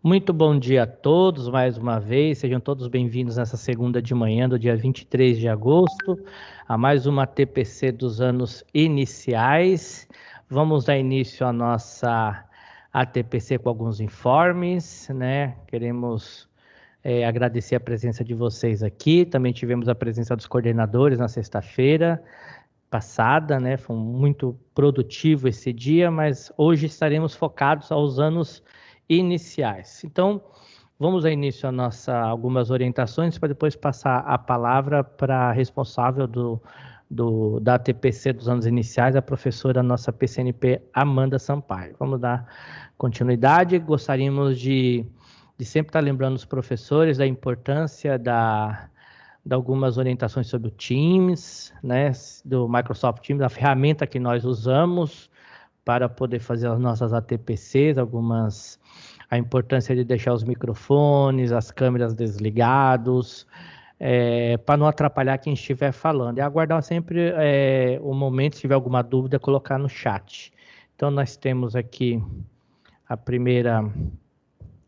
Muito bom dia a todos, mais uma vez. Sejam todos bem-vindos nessa segunda de manhã do dia 23 de agosto, a mais uma TPC dos anos iniciais. Vamos dar início à nossa ATPC com alguns informes, né? Queremos agradecer a presença de vocês aqui. Também tivemos a presença dos coordenadores na sexta-feira passada, né? Foi muito produtivo esse dia, mas hoje estaremos focados aos anos iniciais. Então, vamos a início a algumas orientações para depois passar a palavra para a responsável da TPC dos anos iniciais, a professora nossa PCNP, Amanda Sampaio. Vamos dar continuidade. Gostaríamos de sempre estar lembrando os professores da importância de algumas orientações sobre o Teams, né, do Microsoft Teams, a ferramenta que nós usamos para poder fazer as nossas ATPCs, a importância de deixar os microfones, as câmeras desligados, para não atrapalhar quem estiver falando. E aguardar sempre o momento, se tiver alguma dúvida, colocar no chat. Então, nós temos aqui a primeira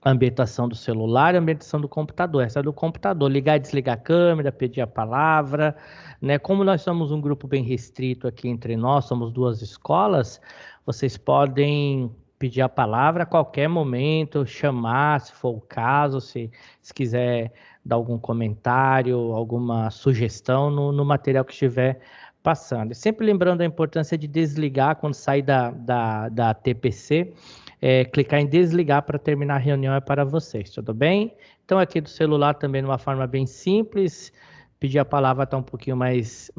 ambientação do celular e a ambientação do computador. Essa é do computador, ligar e desligar a câmera, pedir a palavra, né? Como nós somos um grupo bem restrito aqui entre nós, somos duas escolas, vocês podem pedir a palavra a qualquer momento, chamar, se for o caso, se quiser dar algum comentário, alguma sugestão no material que estiver passando. E sempre lembrando a importância de desligar quando sair da TPC, clicar em desligar para terminar a reunião é para vocês, tudo bem? Então aqui do celular também de uma forma bem simples, pedir a palavra está um pouquinho mais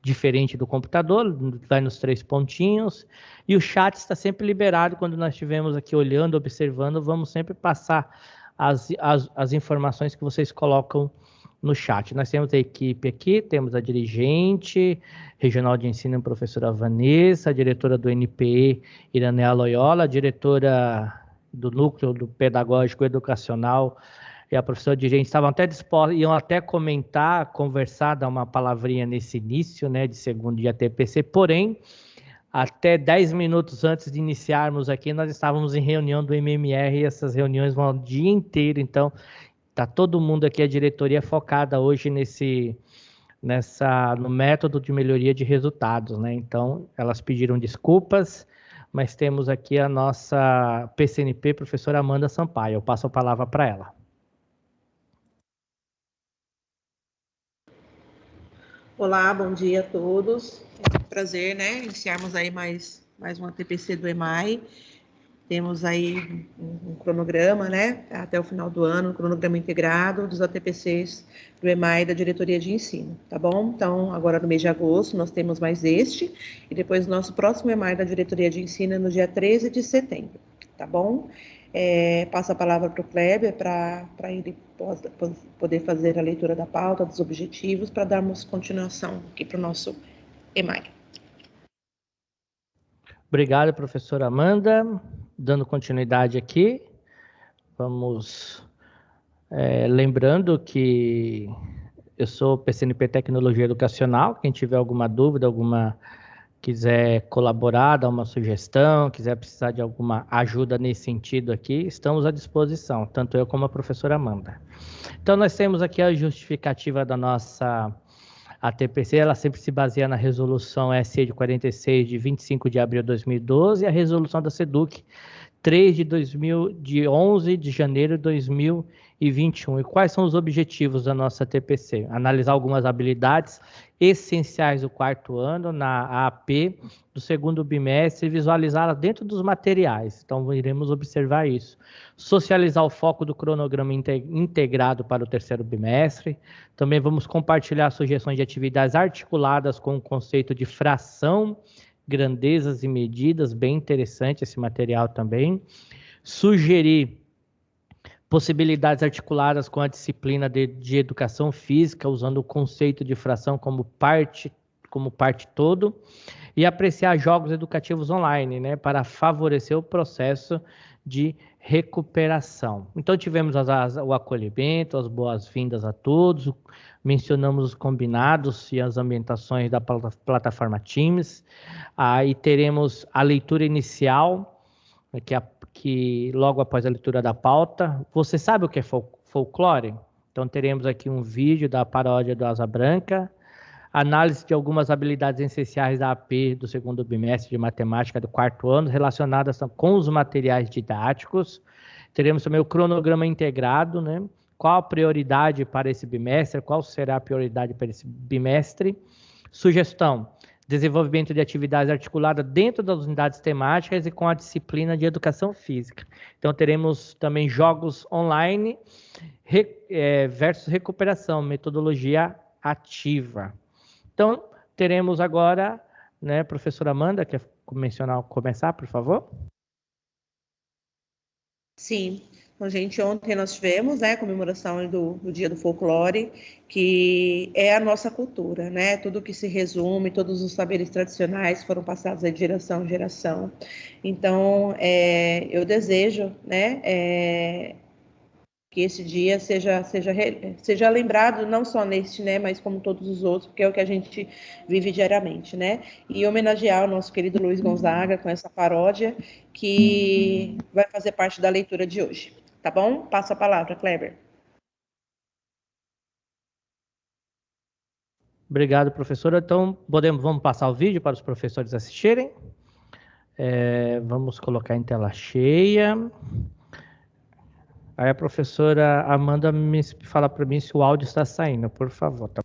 diferente do computador, vai nos 3 pontinhos, e o chat está sempre liberado quando nós estivermos aqui olhando, observando, vamos sempre passar as informações que vocês colocam no chat. Nós temos a equipe aqui, temos a dirigente regional de ensino, a professora Vanessa, a diretora do NPE, Iranea Loyola, a diretora do núcleo do pedagógico educacional e a professora dirigente estavam até dispostas, iam até comentar, conversar, dar uma palavrinha nesse início, né, de segundo dia TPC, porém, até 10 minutos antes de iniciarmos aqui, nós estávamos em reunião do MMR e essas reuniões vão o dia inteiro, então tá todo mundo aqui, a diretoria focada hoje no método de melhoria de resultados, né? Então, elas pediram desculpas, mas temos aqui a nossa PCNP, professora Amanda Sampaio. Eu passo a palavra para ela. Olá, bom dia a todos. É um prazer, né, iniciarmos aí mais uma TPC do EMAI. Temos aí um cronograma, né, até o final do ano, um cronograma integrado dos ATPCs do EMAI da Diretoria de Ensino, tá bom? Então, agora no mês de agosto, nós temos mais este, e depois o nosso próximo EMAI da Diretoria de Ensino é no dia 13 de setembro, tá bom? Passo a palavra para o Kleber, para ele poder fazer a leitura da pauta, dos objetivos, para darmos continuação aqui para o nosso EMAI. Obrigado, professora Amanda. Dando continuidade aqui, vamos lembrando que eu sou PCNP Tecnologia Educacional. Quem tiver alguma dúvida, quiser colaborar, dar uma sugestão, quiser precisar de alguma ajuda nesse sentido aqui, estamos à disposição, tanto eu como a professora Amanda. Então, nós temos aqui a justificativa da nossa ATPC, ela sempre se baseia na resolução SE de 46 de 25 de abril de 2012 e a resolução da SEDUC 3 de 11 de janeiro de 2021. E quais são os objetivos da nossa TPC? Analisar algumas habilidades essenciais do quarto ano na AAP do segundo bimestre e visualizá-las dentro dos materiais. Então, iremos observar isso. Socializar o foco do cronograma integrado para o terceiro bimestre. Também vamos compartilhar sugestões de atividades articuladas com o conceito de fração, grandezas e medidas, bem interessante esse material também. Sugerir possibilidades articuladas com a disciplina de educação física, usando o conceito de fração como parte todo, e apreciar jogos educativos online, né, para favorecer o processo de recuperação. Então, tivemos o acolhimento, as boas-vindas a todos, mencionamos os combinados e as ambientações da plataforma Teams, e teremos a leitura inicial, que logo após a leitura da pauta. Você sabe o que é folclore? Então teremos aqui um vídeo da paródia do Asa Branca, análise de algumas habilidades essenciais da AP do segundo bimestre de matemática do quarto ano, relacionadas com os materiais didáticos. Teremos também o cronograma integrado, né? Qual a prioridade para esse bimestre? Qual será a prioridade para esse bimestre? Sugestão: desenvolvimento de atividades articuladas dentro das unidades temáticas e com a disciplina de educação física. Então, teremos também jogos online versus recuperação, metodologia ativa. Então, teremos agora, né, professora Amanda, quer começar, por favor? Sim. Então, gente, ontem nós tivemos, né, a comemoração do Dia do Folclore, que é a nossa cultura, né? Tudo que se resume, todos os saberes tradicionais foram passados de geração em geração. Então, eu desejo, né, que esse dia seja lembrado não só neste, né, mas como todos os outros, porque é o que a gente vive diariamente, né? E homenagear o nosso querido Luiz Gonzaga com essa paródia que vai fazer parte da leitura de hoje. Tá bom? Passo a palavra, Kleber. Obrigado, professora. Então, vamos passar o vídeo para os professores assistirem. Vamos colocar em tela cheia. Aí a professora Amanda me fala para mim se o áudio está saindo, por favor. Tá?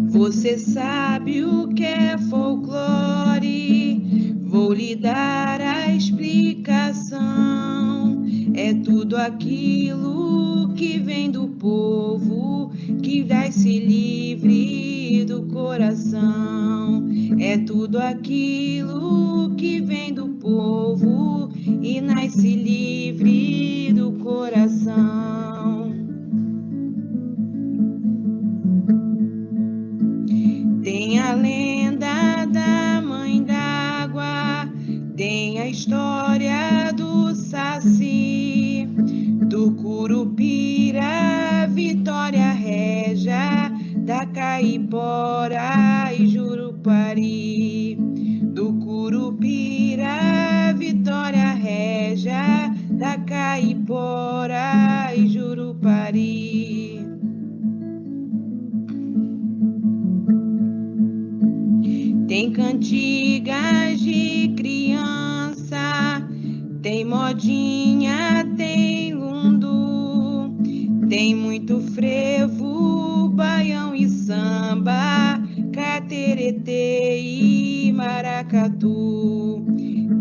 Você sabe o que é folclore? Vou lhe dar a explicação. É tudo aquilo que vem do povo, que vai-se livre do coração. É tudo aquilo que vem do povo e nasce livre do coração. Tem a lenda da mãe d'água, tem a história do Saci, do Curupira, Vitória Régia, da Caipora e Jurupari. Do Curupira, Vitória Régia, da Caipora e Jurupari. Tem cantigas de criança, tem modinha, tem lundu, tem muito frevo, baião e samba, cateretê e maracatu.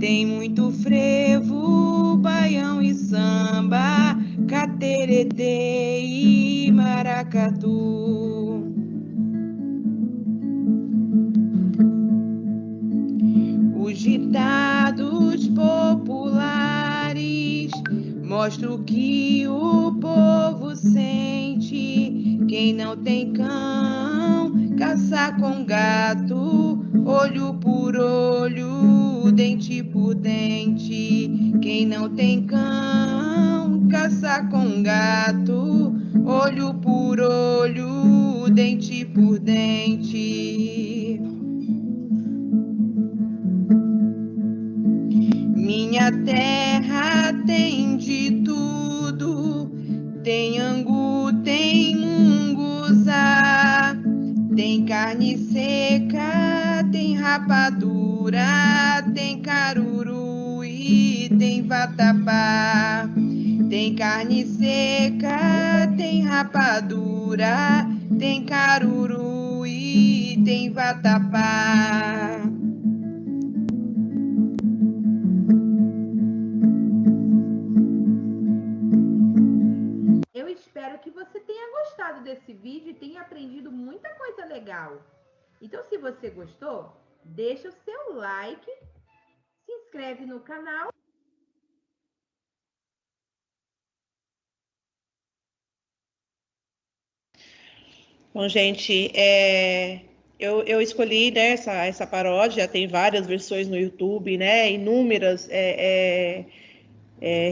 Tem muito frevo, baião e samba, cateretê e maracatu. Os ditados populares mostram o que o povo sente. Quem não tem cão, caça com gato, olho por olho, dente por dente. Quem não tem cão, caça com gato, olho por olho, dente por dente. Minha terra tem de tudo, tem angu, tem munguzá, tem carne seca, tem rapadura, tem caruru e tem vatapá. Tem carne seca, tem rapadura, tem caruru e tem vatapá. Eu espero que você tenha gostado desse vídeo e tenha aprendido muita coisa legal. Então, se você gostou, deixa o seu like, se inscreve no canal. Bom, gente, eu escolhi, né, essa paródia, tem várias versões no YouTube, né, inúmeras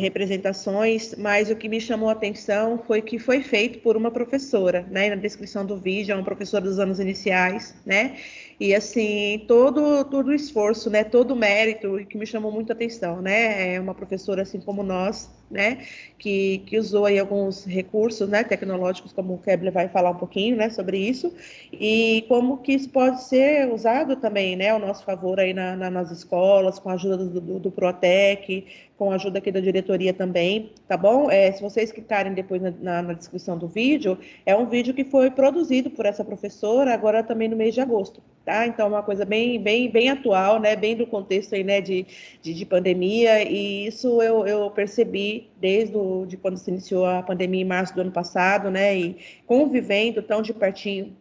representações, mas o que me chamou a atenção foi que foi feito por uma professora, né? Na descrição do vídeo, é uma professora dos anos iniciais, né? E assim, todo o esforço, né? Todo o mérito, que me chamou muito a atenção, né? É uma professora assim como nós, né? Que usou aí alguns recursos, né? Tecnológicos, como o Kebler vai falar um pouquinho, né? Sobre isso, e como que isso pode ser usado também, né? Ao nosso favor aí nas escolas, com a ajuda do Proatec, com a ajuda aqui da diretoria também, tá bom? Se vocês clicarem depois na descrição do vídeo, é um vídeo que foi produzido por essa professora, agora também no mês de agosto, tá? Então, é uma coisa bem atual, né? Bem do contexto aí, né? De pandemia, e isso eu percebi de quando se iniciou a pandemia em março do ano passado, né? E convivendo tão de pertinho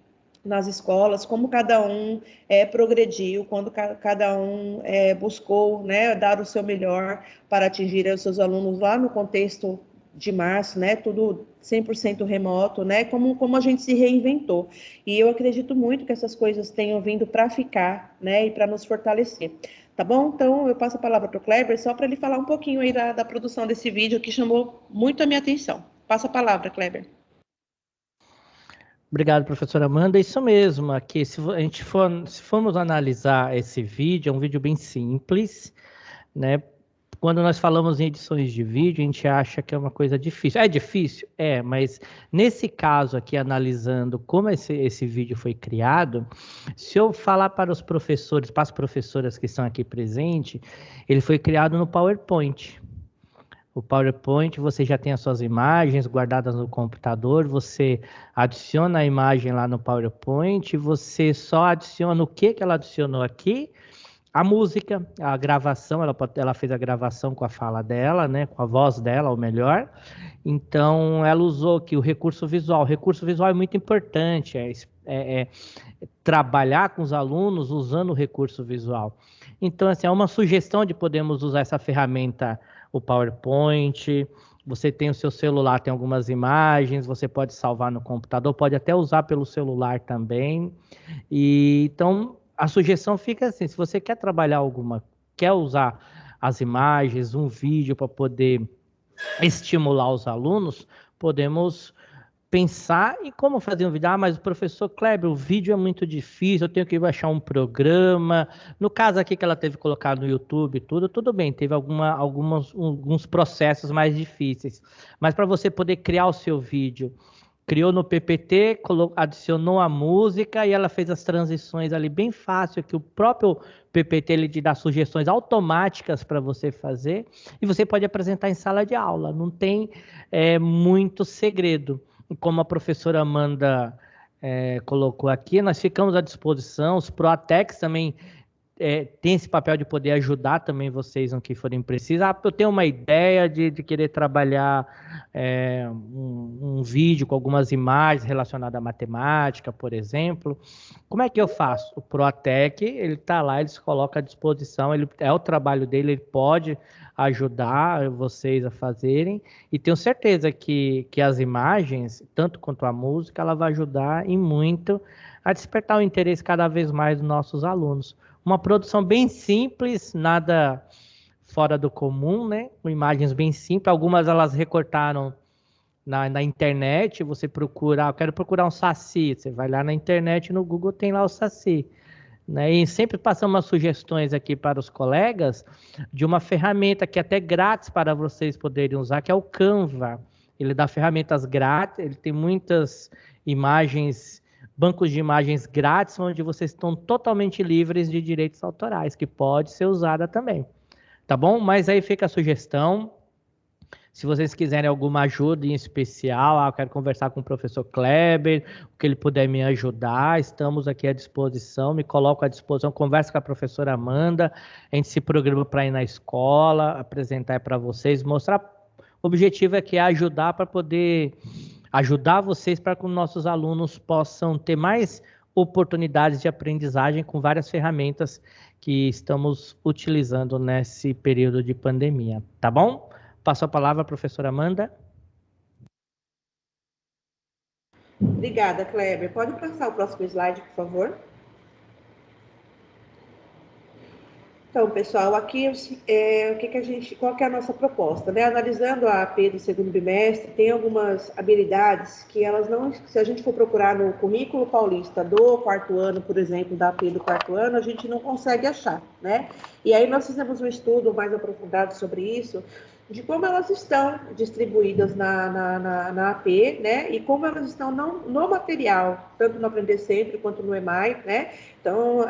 nas escolas, como cada um progrediu, quando cada um buscou, né, dar o seu melhor para atingir os seus alunos lá no contexto de março, né, tudo 100% remoto, né, como a gente se reinventou. E eu acredito muito que essas coisas tenham vindo para ficar, né, e para nos fortalecer. Tá bom? Então, eu passo a palavra para o Kleber, só para ele falar um pouquinho aí da produção desse vídeo, que chamou muito a minha atenção. Passa a palavra, Kleber. Obrigado, professora Amanda. Isso mesmo, aqui, se formos analisar esse vídeo, é um vídeo bem simples, né? Quando nós falamos em edições de vídeo, a gente acha que é uma coisa difícil. É difícil? É, mas nesse caso aqui, analisando como esse vídeo foi criado, se eu falar para os professores, para as professoras que estão aqui presentes, ele foi criado no PowerPoint. O PowerPoint, você já tem as suas imagens guardadas no computador, você adiciona a imagem lá no PowerPoint, você só adiciona o que ela adicionou aqui, a música, a gravação, ela fez a gravação com a fala dela, né, com a voz dela, ou melhor. Então, ela usou aqui o recurso visual. O recurso visual é muito importante, trabalhar com os alunos usando o recurso visual. Então, assim, é uma sugestão de podermos usar essa ferramenta, o PowerPoint. Você tem o seu celular, tem algumas imagens, você pode salvar no computador, pode até usar pelo celular também. E então a sugestão fica assim: se você quer trabalhar quer usar as imagens, um vídeo para poder estimular os alunos, podemos pensar em como fazer um vídeo. Ah, mas o professor Kleber, o vídeo é muito difícil, eu tenho que baixar um programa. No caso aqui que ela teve que colocar no YouTube, tudo bem, teve alguns processos mais difíceis. Mas para você poder criar o seu vídeo, criou no PPT, adicionou a música e ela fez as transições ali bem fácil, que o próprio PPT ele te dá sugestões automáticas para você fazer e você pode apresentar em sala de aula. Não tem muito segredo. Como a professora Amanda colocou aqui, nós ficamos à disposição, os Proatecs também tem esse papel de poder ajudar também vocês no que forem precisos. Eu tenho uma ideia de querer trabalhar um vídeo com algumas imagens relacionadas à matemática, por exemplo. Como é que eu faço? O Proatec, ele está lá, ele se coloca à disposição, é o trabalho dele, ele pode ajudar vocês a fazerem, e tenho certeza que as imagens, tanto quanto a música, ela vai ajudar e muito a despertar o interesse cada vez mais dos nossos alunos. Uma produção bem simples, nada fora do comum, né? Com imagens bem simples. Algumas elas recortaram na internet. Você procura, eu quero procurar um saci. Você vai lá na internet, no Google tem lá o saci. Né? E sempre passamos umas sugestões aqui para os colegas de uma ferramenta que é até grátis para vocês poderem usar, que é o Canva. Ele dá ferramentas grátis, ele tem muitas imagens, bancos de imagens grátis, onde vocês estão totalmente livres de direitos autorais, que pode ser usada também. Tá bom? Mas aí fica a sugestão. Se vocês quiserem alguma ajuda em especial, eu quero conversar com o professor Kleber, o que ele puder me ajudar, estamos aqui à disposição, me coloco à disposição, converso com a professora Amanda, a gente se programa para ir na escola, apresentar para vocês, mostrar. O objetivo é ajudar para poder ajudar vocês para que os nossos alunos possam ter mais oportunidades de aprendizagem com várias ferramentas que estamos utilizando nesse período de pandemia, tá bom? Passo a palavra à professora Amanda. Obrigada, Kleber. Pode passar o próximo slide, por favor? Então, pessoal, aqui qual que é a nossa proposta, né? Analisando a AP do segundo bimestre, tem algumas habilidades que elas não, se a gente for procurar no currículo paulista do quarto ano, por exemplo, da AP do quarto ano, a gente não consegue achar, né? E aí nós fizemos um estudo mais aprofundado sobre isso, de como elas estão distribuídas na AP, né? E como elas estão no material, tanto no Aprender Sempre quanto no EMAI, né? Então,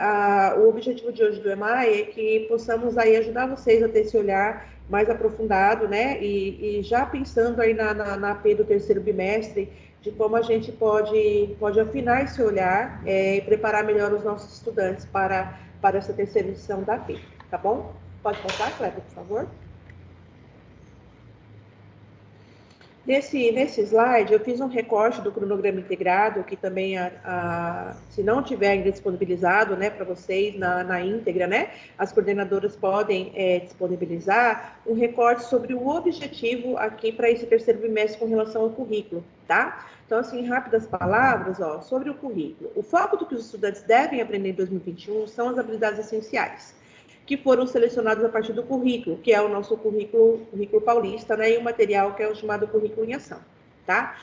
o objetivo de hoje do EMAI é que possamos aí ajudar vocês a ter esse olhar mais aprofundado, né? E já pensando aí na AP do terceiro bimestre, de como a gente pode afinar esse olhar e preparar melhor os nossos estudantes para essa terceira edição da AP, tá bom? Pode passar, Cleber, por favor. Nesse slide, eu fiz um recorte do cronograma integrado, que também, se não tiver ainda disponibilizado, né, para vocês na íntegra, né, as coordenadoras podem disponibilizar um recorte sobre o objetivo aqui para esse terceiro bimestre com relação ao currículo, tá? Então, assim, em rápidas palavras, ó, sobre o currículo. O foco do que os estudantes devem aprender em 2021 são as habilidades essenciais, que foram selecionados a partir do currículo, que é o nosso currículo paulista, né, e o material que é o chamado currículo em ação, tá?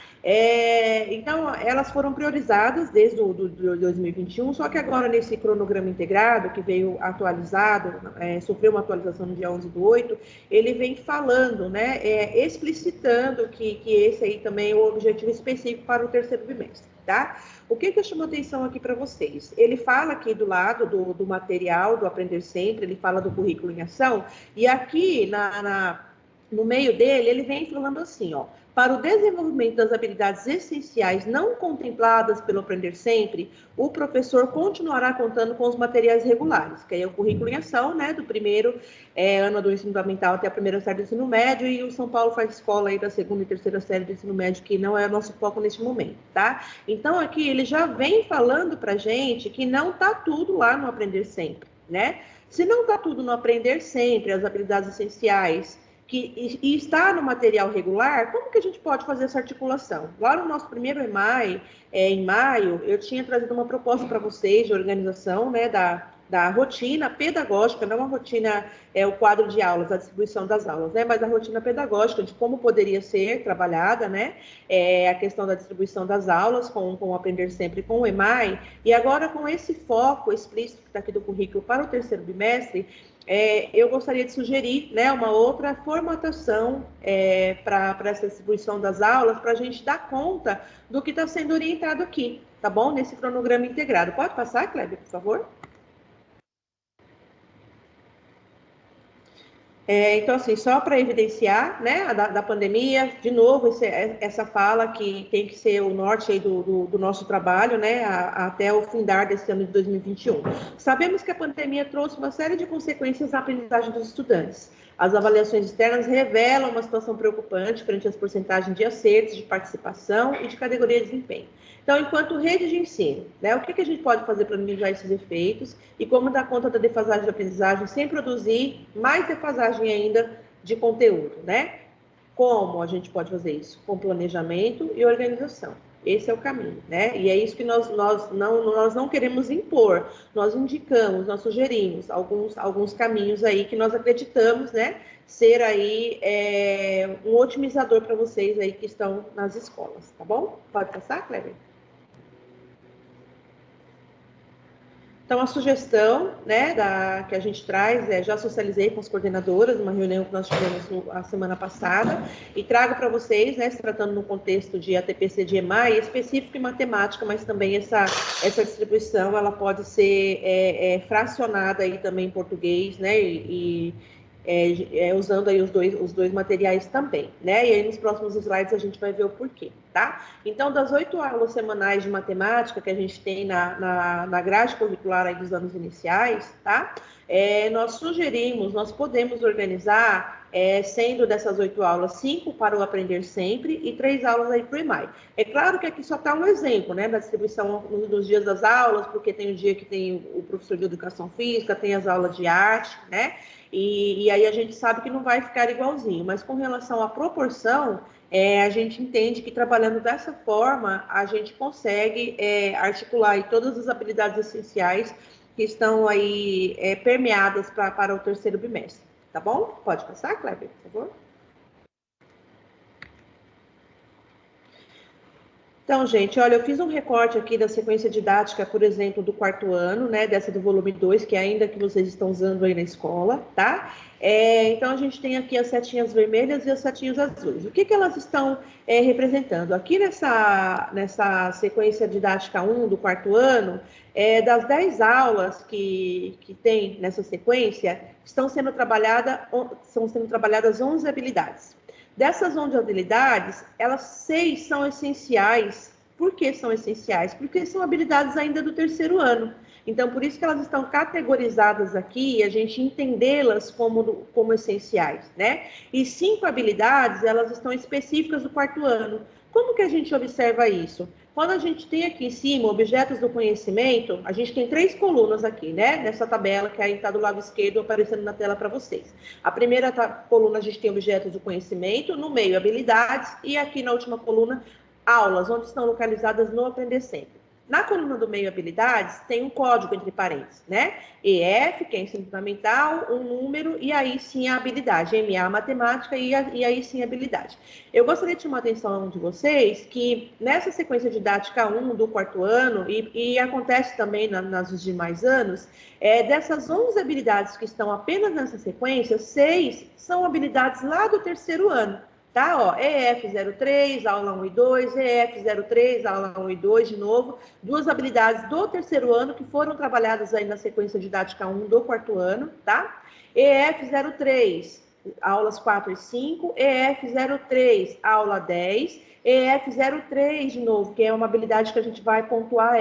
Então, elas foram priorizadas desde o 2021, só que agora nesse cronograma integrado, que veio atualizado, sofreu uma atualização no dia 11/8, ele vem falando, né, explicitando que esse aí também é o objetivo específico para o terceiro bimestre, tá? O que eu chamo atenção aqui para vocês? Ele fala aqui do lado do material, do Aprender Sempre, ele fala do currículo em ação, e aqui no meio dele, ele vem falando assim, ó, para o desenvolvimento das habilidades essenciais não contempladas pelo Aprender Sempre, o professor continuará contando com os materiais regulares, que é o currículo em ação, né, do primeiro ano do ensino fundamental até a primeira série do ensino médio, e o São Paulo faz escola aí da segunda e terceira série do ensino médio, que não é o nosso foco neste momento, tá? Então, aqui ele já vem falando pra gente que não tá tudo lá no Aprender Sempre, né? Se não tá tudo no Aprender Sempre, as habilidades essenciais, e está no material regular, como que a gente pode fazer essa articulação? Lá no nosso primeiro EMAI, em maio, eu tinha trazido uma proposta para vocês de organização, né, da rotina pedagógica, não a rotina, o quadro de aulas, a distribuição das aulas, né, mas a rotina pedagógica de como poderia ser trabalhada, né, a questão da distribuição das aulas com o Aprender Sempre com o EMAI, e agora com esse foco explícito que está aqui do currículo para o terceiro bimestre, eu gostaria de sugerir, né, uma outra formatação para essa distribuição das aulas, para a gente dar conta do que está sendo orientado aqui, tá bom? Nesse cronograma integrado. Pode passar, Kleber, por favor? Então, assim, só para evidenciar, né, da pandemia, de novo, essa fala que tem que ser o norte aí do nosso trabalho, né, até o findar desse ano de 2021. Sabemos que a pandemia trouxe uma série de consequências na aprendizagem dos estudantes. As avaliações externas revelam uma situação preocupante frente às porcentagens de acertos, de participação e de categoria de desempenho. Então, enquanto rede de ensino, né, o que a gente pode fazer para minimizar esses efeitos e como dar conta da defasagem de aprendizagem sem produzir mais defasagem ainda de conteúdo, né? Como a gente pode fazer isso? Com planejamento e organização. Esse é o caminho, né? E é isso que nós não queremos impor, nós indicamos, nós sugerimos alguns caminhos aí que nós acreditamos, né, ser aí um otimizador para vocês aí que estão nas escolas, tá bom? Pode passar, Kleber? Então, a sugestão, né, que a gente traz, já socializei com as coordenadoras, uma reunião que nós tivemos a semana passada, e trago para vocês, né, se tratando no contexto de ATPC de EMAI, específico em matemática, mas também essa distribuição, ela pode ser fracionada aí também em português, né, usando aí os dois materiais também, né? E aí nos próximos slides a gente vai ver o porquê, tá? Então, das 8 aulas semanais de matemática que a gente tem na grade curricular aí dos anos iniciais, tá? Nós podemos organizar, sendo dessas 8 aulas, 5 para o Aprender Sempre e 3 aulas aí para o EMAI. É claro que aqui só está um exemplo, né, da distribuição nos dias das aulas, porque tem o dia que tem o professor de Educação Física, tem as aulas de arte, né? E aí a gente sabe que não vai ficar igualzinho, mas com relação à proporção, a gente entende que trabalhando dessa forma, a gente consegue articular aí todas as habilidades essenciais que estão aí permeadas para o terceiro bimestre, tá bom? Pode passar, Kleber, por favor. Então, gente, olha, eu fiz um recorte aqui da sequência didática, por exemplo, do quarto ano, né, dessa do volume 2, que ainda que vocês estão usando aí na escola, tá? Então, a gente tem aqui as setinhas vermelhas e as setinhas azuis. O que elas estão representando? Aqui nessa sequência didática 1 do quarto ano, das 10 aulas que tem nessa sequência, são sendo trabalhadas 11 habilidades. Dessas 11 habilidades, 6 são essenciais. Por que são essenciais? Porque são habilidades ainda do terceiro ano. Então, por isso que elas estão categorizadas aqui e a gente entendê-las como essenciais, né? E 5 habilidades, elas estão específicas do quarto ano. Como que a gente observa isso? Quando a gente tem aqui em cima objetos do conhecimento, a gente tem 3 colunas aqui, né? Nessa tabela que aí está do lado esquerdo aparecendo na tela para vocês. A primeira coluna a gente tem objetos do conhecimento, no meio habilidades e aqui na última coluna aulas, onde estão localizadas no Aprender Sempre. Na coluna do meio habilidades, tem um código entre parênteses, né? EF, que é ensino fundamental, um número, e aí sim a habilidade, MA, matemática, e aí sim a habilidade. Eu gostaria de chamar a atenção de vocês que nessa sequência didática 1 do quarto ano, e acontece também nos demais anos, dessas 11 habilidades que estão apenas nessa sequência, 6 são habilidades lá do terceiro ano. Tá, ó, EF03, aula 1 e 2, EF03, aula 1 e 2, de novo, 2 habilidades do terceiro ano que foram trabalhadas aí na sequência didática 1 do quarto ano, tá? EF03, aulas 4 e 5, EF03, aula 10, EF03, de novo, que é uma habilidade que a gente vai pontuar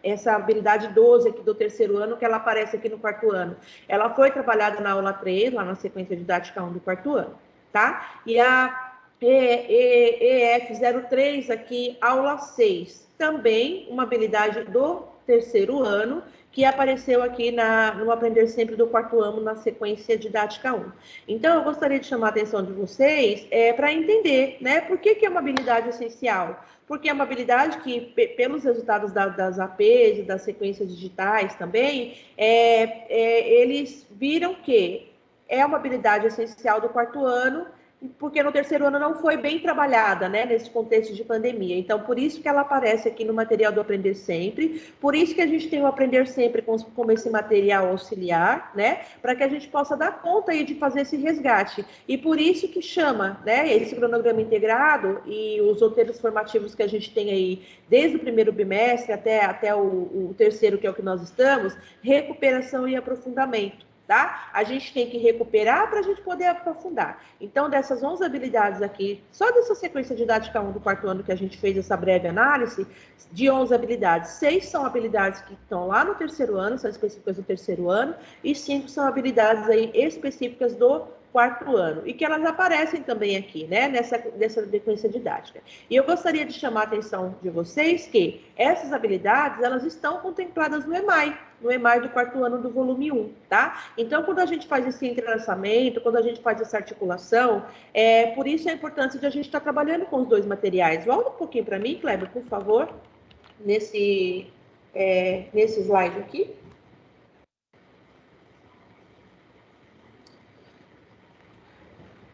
essa habilidade 12 aqui do terceiro ano, que ela aparece aqui no quarto ano. Ela foi trabalhada na aula 3, lá na sequência didática 1 do quarto ano, tá? E a EF03 aqui, aula 6, também uma habilidade do terceiro ano, que apareceu aqui no Aprender Sempre do quarto ano, na sequência didática 1. Então, eu gostaria de chamar a atenção de vocês para entender, né, por que é uma habilidade essencial? Porque é uma habilidade que, pelos resultados das APs e das sequências digitais também, eles viram que é uma habilidade essencial do quarto ano, porque no terceiro ano não foi bem trabalhada, né, nesse contexto de pandemia. Então, por isso que ela aparece aqui no material do Aprender Sempre, por isso que a gente tem o Aprender Sempre como esse material auxiliar, né, para que a gente possa dar conta aí de fazer esse resgate. E por isso que chama, né, esse cronograma integrado e os roteiros formativos que a gente tem aí, desde o primeiro bimestre até o terceiro, que é o que nós estamos, recuperação e aprofundamento. Tá? A gente tem que recuperar para a gente poder aprofundar. Então, dessas 11 habilidades aqui, só dessa sequência didática 1 do quarto ano que a gente fez essa breve análise, de 11 habilidades, 6 são habilidades que estão lá no terceiro ano, são específicas do terceiro ano, e 5 são habilidades aí específicas do quarto ano, e que elas aparecem também aqui, né, nessa sequência didática. E eu gostaria de chamar a atenção de vocês que essas habilidades, elas estão contempladas no EMAI do quarto ano do volume 1, tá? Então, quando a gente faz esse entrelaçamento, quando a gente faz essa articulação, por isso a importância de a gente estar trabalhando com os dois materiais. Volta um pouquinho para mim, Kleber, por favor, nesse slide aqui.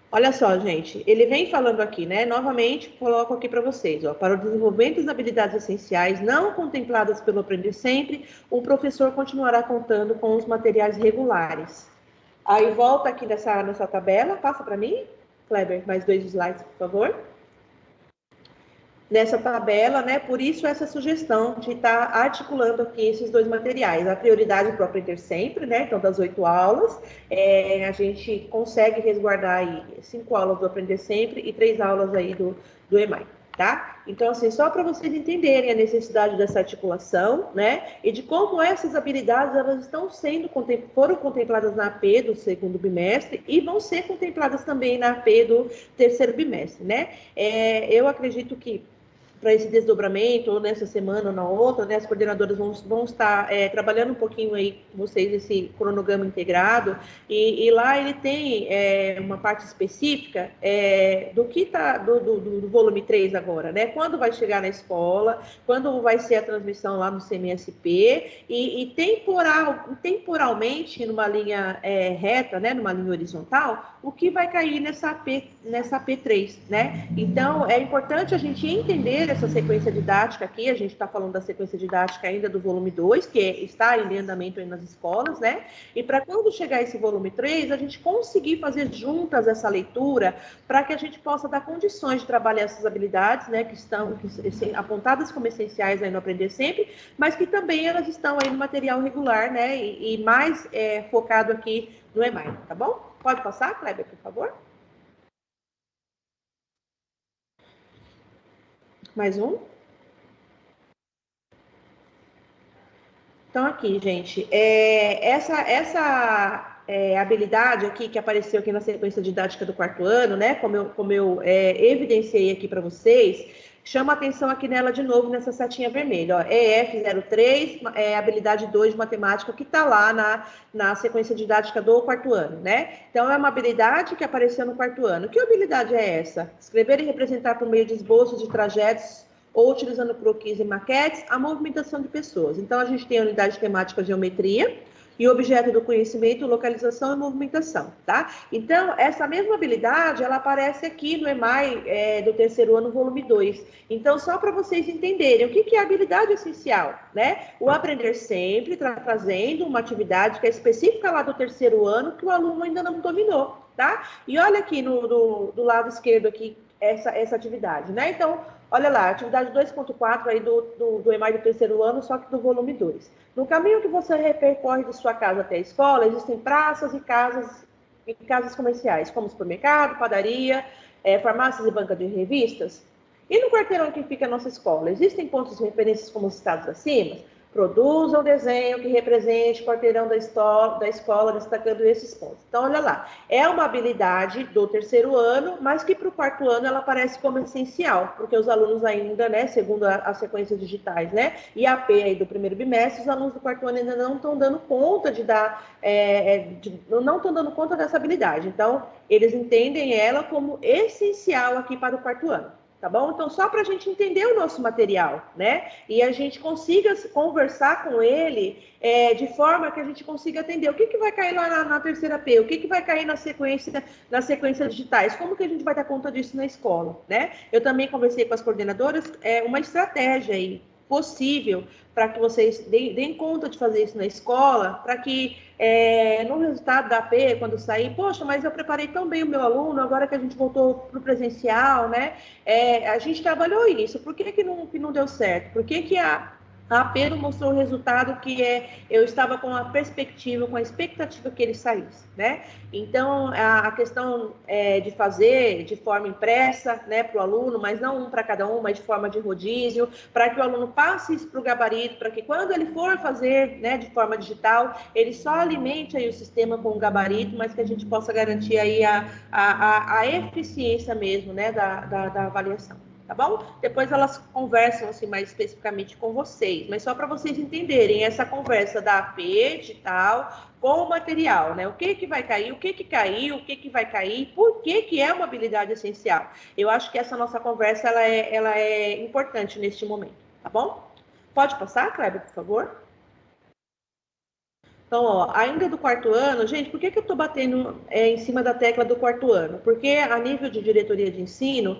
Olha só, gente, ele vem falando aqui, né? Novamente, coloco aqui para vocês, ó. Para o desenvolvimento das habilidades essenciais não contempladas pelo Aprender Sempre, o professor continuará contando com os materiais regulares. Aí volta aqui nessa tabela, passa para mim, Kleber, mais 2 slides, por favor. Nessa tabela, né? Por isso essa sugestão de estar articulando aqui esses dois materiais. A prioridade para o Aprender Sempre, né? Então, das 8 aulas, a gente consegue resguardar aí 5 aulas do Aprender Sempre e 3 aulas aí do EMAI, tá? Então, assim, só para vocês entenderem a necessidade dessa articulação, né? E de como essas habilidades, elas foram contempladas na AP do segundo bimestre e vão ser contempladas também na AP do terceiro bimestre, né? Eu acredito que para esse desdobramento, ou nessa semana ou na outra, né, as coordenadoras vão estar trabalhando um pouquinho aí com vocês esse cronograma integrado, e lá ele tem uma parte específica do que está do volume 3 agora, né? Quando vai chegar na escola, quando vai ser a transmissão lá no CMSP, e temporalmente, numa linha reta, né, numa linha horizontal, o que vai cair nessa P3, né? Então, é importante a gente entender essa sequência didática aqui, a gente está falando da sequência didática ainda do volume 2, que está em andamento aí nas escolas, né? E para quando chegar esse volume 3, a gente conseguir fazer juntas essa leitura, para que a gente possa dar condições de trabalhar essas habilidades, né, que estão apontadas como essenciais aí no Aprender Sempre, mas que também elas estão aí no material regular, né, e mais focado aqui no EMAI, tá bom? Pode passar, Kleber, por favor? Mais um. Então, aqui, gente, essa habilidade aqui que apareceu aqui na sequência didática do 4º ano, né, como eu evidenciei aqui para vocês, chama atenção aqui nela de novo, nessa setinha vermelha, ó, EF03, habilidade 2 de matemática, que está lá na sequência didática do 4º ano, né? Então, é uma habilidade que apareceu no 4º ano. Que habilidade é essa? Escrever e representar por meio de esboços de trajetos ou utilizando croquis e maquetes, a movimentação de pessoas. Então, a gente tem a unidade temática geometria e objeto do conhecimento, localização e movimentação, tá? Então, essa mesma habilidade, ela aparece aqui no EMAI do 3º ano, volume 2. Então, só para vocês entenderem o que é a habilidade essencial, né? O Aprender Sempre trazendo uma atividade que é específica lá do 3º ano, que o aluno ainda não dominou, tá? E olha aqui do lado esquerdo aqui, essa atividade, né? Então, olha lá, atividade 2.4 aí do EMAI do 3º ano, só que do volume 2. No caminho que você percorre de sua casa até a escola, existem praças e casas comerciais, como supermercado, padaria, farmácias e banca de revistas. E no quarteirão que fica a nossa escola, existem pontos de referências como citados acima? Produza um desenho que represente o quarteirão da escola, destacando esses pontos. Então, olha lá, é uma habilidade do 3º ano, mas que para o 4º ano ela aparece como essencial, porque os alunos ainda, né, segundo as sequências digitais, né, e a P aí do primeiro bimestre, os alunos do 4º ano ainda não estão dando conta não estão dando conta dessa habilidade. Então, eles entendem ela como essencial aqui para o 4º ano. Tá bom? Então, só para a gente entender o nosso material, né? E a gente consiga conversar com ele de forma que a gente consiga atender o que vai cair lá na terceira P, o que vai cair na sequência digitais, como que a gente vai dar conta disso na escola, né? Eu também conversei com as coordenadoras, uma estratégia aí possível para que vocês deem conta de fazer isso na escola, para que no resultado da AP, quando sair, poxa, mas eu preparei tão bem o meu aluno, agora que a gente voltou para o presencial, né? A gente trabalhou isso, por que não deu certo? Por que a AP não mostrou o resultado que eu estava com a perspectiva, com a expectativa que ele saísse, né? Então, a questão de fazer de forma impressa, né, para o aluno, mas não um para cada um, mas de forma de rodízio, para que o aluno passe isso para o gabarito, para que quando ele for fazer, né, de forma digital, ele só alimente aí o sistema com o gabarito, mas que a gente possa garantir aí a eficiência mesmo, né, da avaliação. Tá bom? Depois elas conversam assim mais especificamente com vocês, mas só para vocês entenderem essa conversa da AP digital com o material, né? O que vai cair, o que caiu, o que vai cair, por que é uma habilidade essencial. Eu acho que essa nossa conversa ela é importante neste momento, tá bom? Pode passar, Kleber, por favor? Então, ó, ainda do 4º ano, gente, por que eu estou batendo em cima da tecla do 4º ano? Porque a nível de diretoria de ensino,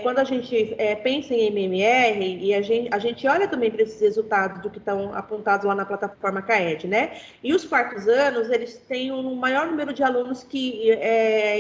quando a gente pensa em MMR, e a gente olha também para esses resultados do que estão apontados lá na plataforma CAED, né? E os 4º anos, eles têm um maior número de alunos que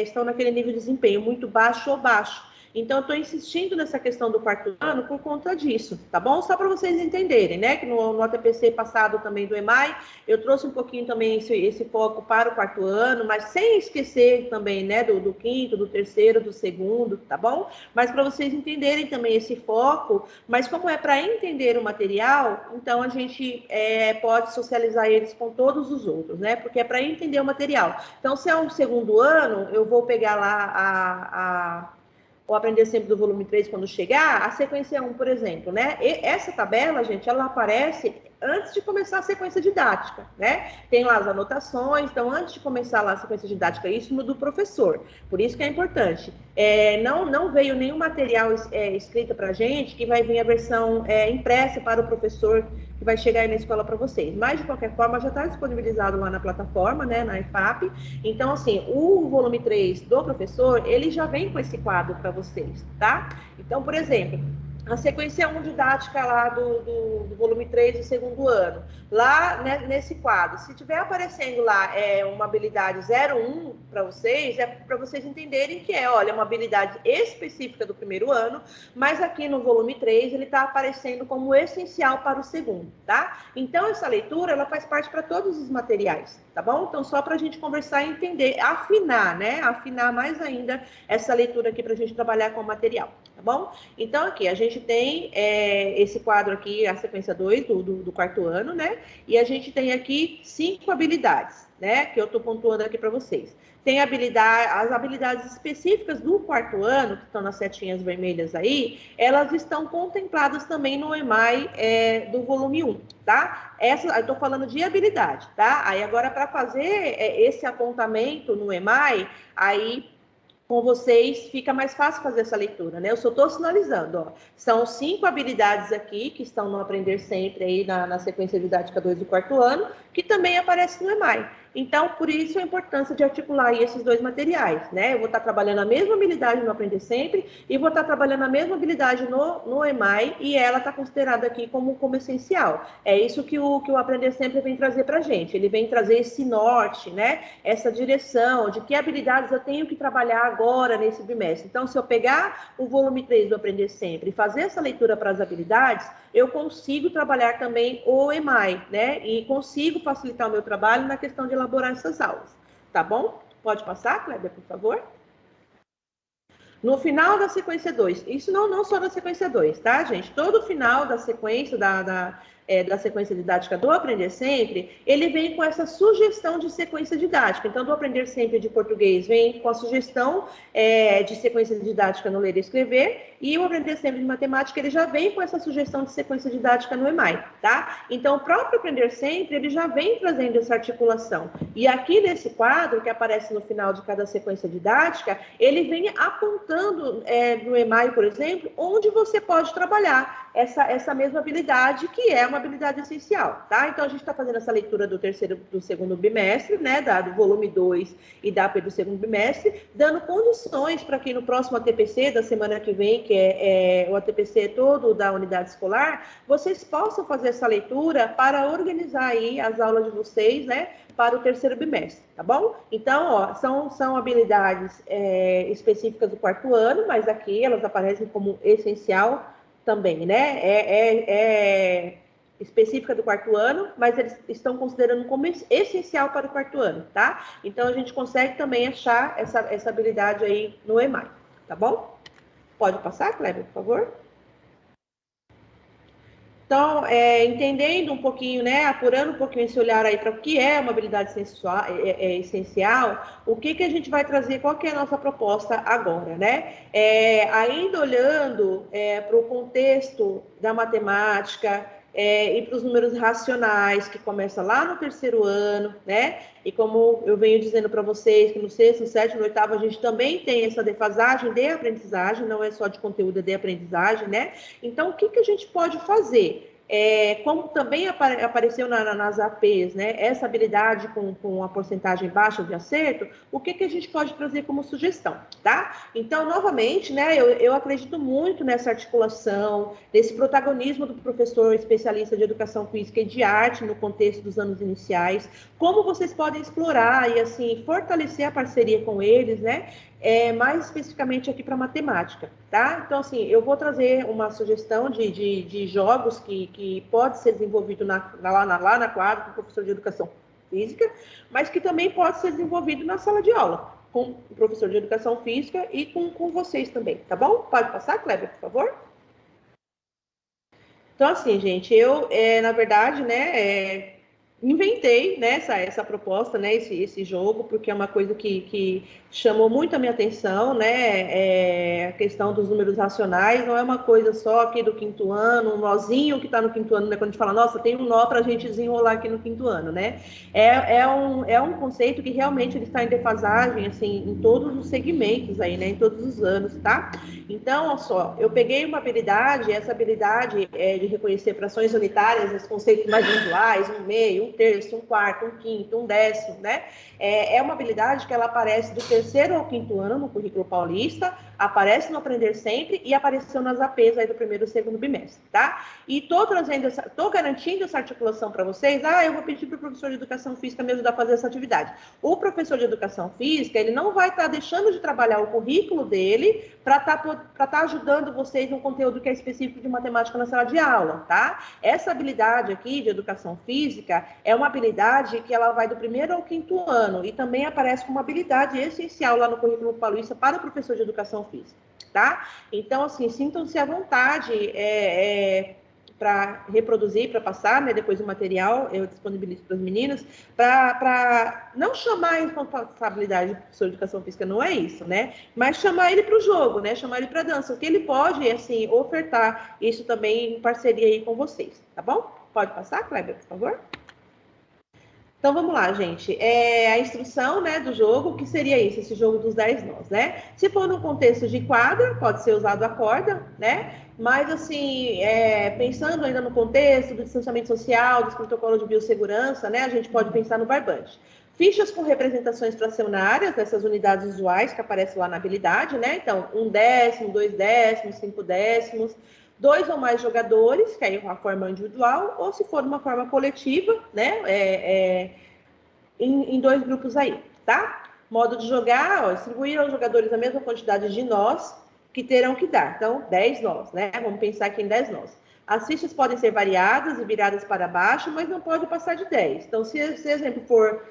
estão naquele nível de desempenho, muito baixo ou baixo. Então, eu estou insistindo nessa questão do 4º ano por conta disso, tá bom? Só para vocês entenderem, né? Que no ATPC passado também do EMAI, eu trouxe um pouquinho também esse foco para o 4º ano, mas sem esquecer também, né? Do 5º, do 3º, do 2º, tá bom? Mas para vocês entenderem também esse foco, mas como é para entender o material, então a gente pode socializar eles com todos os outros, né? Porque é para entender o material. Então, se é um 2º ano, eu vou pegar lá o Aprender Sempre do volume 3, quando chegar, a sequência 1, por exemplo, né? E essa tabela, gente, ela aparece antes de começar a sequência didática, né? Tem lá as anotações, então antes de começar lá a sequência didática, isso no do professor. Por isso que é importante. Não veio nenhum material escrito para a gente, que vai vir a versão impressa para o professor, que vai chegar aí na escola para vocês. Mas, de qualquer forma, já está disponibilizado lá na plataforma, né, na IFAP. Então, assim, o volume 3 do professor, ele já vem com esse quadro para vocês, tá? Então, por exemplo, a sequência 1 didática lá do volume 3 do segundo ano, lá, né, nesse quadro, se tiver aparecendo lá uma habilidade 01 para vocês, é para vocês entenderem que olha, uma habilidade específica do primeiro ano, mas aqui no volume 3 ele está aparecendo como essencial para o segundo, tá? Então, essa leitura, ela faz parte para todos os materiais, tá bom? Então, só para a gente conversar e entender, afinar, né? Afinar mais ainda essa leitura aqui para a gente trabalhar com o material, tá bom? Então, aqui, a gente tem esse quadro aqui, a sequência 2 do quarto ano, né? E a gente tem aqui 5 habilidades, né? Que eu estou pontuando aqui para vocês. Tem as habilidades específicas do quarto ano, que estão nas setinhas vermelhas aí, elas estão contempladas também no EMAI do volume 1, tá? Eu estou falando de habilidade, tá? Aí agora, para fazer esse apontamento no EMAI, aí com vocês fica mais fácil fazer essa leitura, né? Eu só estou sinalizando, ó. São 5 habilidades aqui que estão no Aprender Sempre aí na sequência didática 2 do quarto ano, que também aparece no EMAI. Então, por isso a importância de articular aí esses dois materiais, né? Eu vou estar trabalhando a mesma habilidade no Aprender Sempre e vou estar trabalhando a mesma habilidade no EMAI, e ela está considerada aqui como essencial. É isso que o Aprender Sempre vem trazer para a gente. Ele vem trazer esse norte, né? Essa direção de que habilidades eu tenho que trabalhar agora nesse bimestre. Então, se eu pegar o volume 3 do Aprender Sempre e fazer essa leitura para as habilidades, eu consigo trabalhar também o EMAI, né? E consigo facilitar o meu trabalho na questão de elaborar essas aulas, tá bom? Pode passar, Kleber, por favor? No final da sequência 2, isso não só da sequência 2, tá, gente? Todo final da sequência, da sequência didática do Aprender Sempre, ele vem com essa sugestão de sequência didática. Então, do Aprender Sempre de português vem com a sugestão de sequência didática no ler e escrever, e o Aprender Sempre de matemática, ele já vem com essa sugestão de sequência didática no EMAI, tá? Então, o próprio Aprender Sempre, ele já vem trazendo essa articulação. E aqui nesse quadro, que aparece no final de cada sequência didática, ele vem apontando no EMAI, por exemplo, onde você pode trabalhar essa mesma habilidade, que é uma habilidade essencial, tá? Então, a gente está fazendo essa leitura do segundo bimestre, né, do volume 2 e da AP do segundo bimestre, dando condições para que no próximo ATPC da semana que vem, que é o ATPC todo da unidade escolar, vocês possam fazer essa leitura para organizar aí as aulas de vocês, né, para o terceiro bimestre, tá bom? Então, ó, são habilidades específicas do quarto ano, mas aqui elas aparecem como essencial também, né? Específica do quarto ano, mas eles estão considerando como essencial para o quarto ano, tá? Então, a gente consegue também achar essa habilidade aí no EMAI, tá bom? Pode passar, Kleber, por favor? Então, entendendo um pouquinho, né, apurando um pouquinho esse olhar aí para o que é uma habilidade essencial, o que a gente vai trazer, qual que é a nossa proposta agora, né? Ainda olhando para o contexto da matemática e para os números racionais, que começa lá no terceiro ano, né? E como eu venho dizendo para vocês, que no sexto, no sétimo, no oitavo, a gente também tem essa defasagem de aprendizagem, não é só de conteúdo, é de aprendizagem, né? Então, o que a gente pode fazer? Como também apareceu nas APs, né, essa habilidade com a porcentagem baixa de acerto, o que a gente pode trazer como sugestão, tá? Então, novamente, né, eu acredito muito nessa articulação, nesse protagonismo do professor especialista de educação física e de arte no contexto dos anos iniciais, como vocês podem explorar e, assim, fortalecer a parceria com eles, né, mais especificamente aqui para matemática, tá? Então, assim, eu vou trazer uma sugestão de jogos que pode ser desenvolvido lá na quadra com o professor de educação física, mas que também pode ser desenvolvido na sala de aula, com o professor de educação física e com vocês também, tá bom? Pode passar, Kleber, por favor? Então, assim, gente, na verdade, né, inventei, né, essa proposta, né, esse jogo, porque é uma coisa que chamou muito a minha atenção, né, a questão dos números racionais não é uma coisa só aqui do quinto ano, um nozinho que está no quinto ano, né, quando a gente fala, nossa, tem um nó para a gente desenrolar aqui no quinto ano, né, é um conceito que realmente ele está em defasagem, assim, em todos os segmentos aí, né, em todos os anos, tá? Então, olha só, eu peguei uma habilidade, essa habilidade de reconhecer frações unitárias, os conceitos mais usuais, um meio, um terço, um quarto, um quinto, um décimo, né? É uma habilidade que ela aparece do terceiro ao quinto ano no currículo paulista, aparece no Aprender Sempre e apareceu nas APs aí do primeiro e segundo bimestre, tá? E tô garantindo essa articulação para vocês. Eu vou pedir para o professor de Educação Física me ajudar a fazer essa atividade. O professor de Educação Física, ele não vai estar deixando de trabalhar o currículo dele para estar ajudando vocês no conteúdo que é específico de matemática na sala de aula, tá? Essa habilidade aqui de Educação Física é uma habilidade que ela vai do primeiro ao quinto ano e também aparece como uma habilidade essencial lá no currículo paulista para o professor de Educação Física, tá? Então, assim, sintam-se à vontade para reproduzir, para passar, né, depois o material, eu disponibilizo para as meninas, para não chamar a responsabilidade do professor de Educação Física, não é isso, né? Mas chamar ele para o jogo, né? Chamar ele para a dança, o que ele pode, assim, ofertar isso também em parceria aí com vocês, tá bom? Pode passar, Kleber, por favor? Então, vamos lá, gente. A instrução, né, do jogo, o que seria isso? Esse jogo dos 10 nós, né? Se for no contexto de quadra, pode ser usado a corda, né? Mas, assim, pensando ainda no contexto do distanciamento social, dos protocolos de biossegurança, né? A gente pode pensar no barbante. Fichas com representações fracionárias, dessas unidades usuais que aparecem lá na habilidade, né? Então, 1/10, 2/10, 5/10, 2 ou mais jogadores, que aí é uma forma individual, ou se for uma forma coletiva, né, em 2 grupos aí, tá? Modo de jogar, distribuir aos jogadores a mesma quantidade de nós que terão que dar. Então, 10 nós, né? Vamos pensar aqui em 10 nós. As fichas podem ser variadas e viradas para baixo, mas não pode passar de 10. Então, se exemplo for,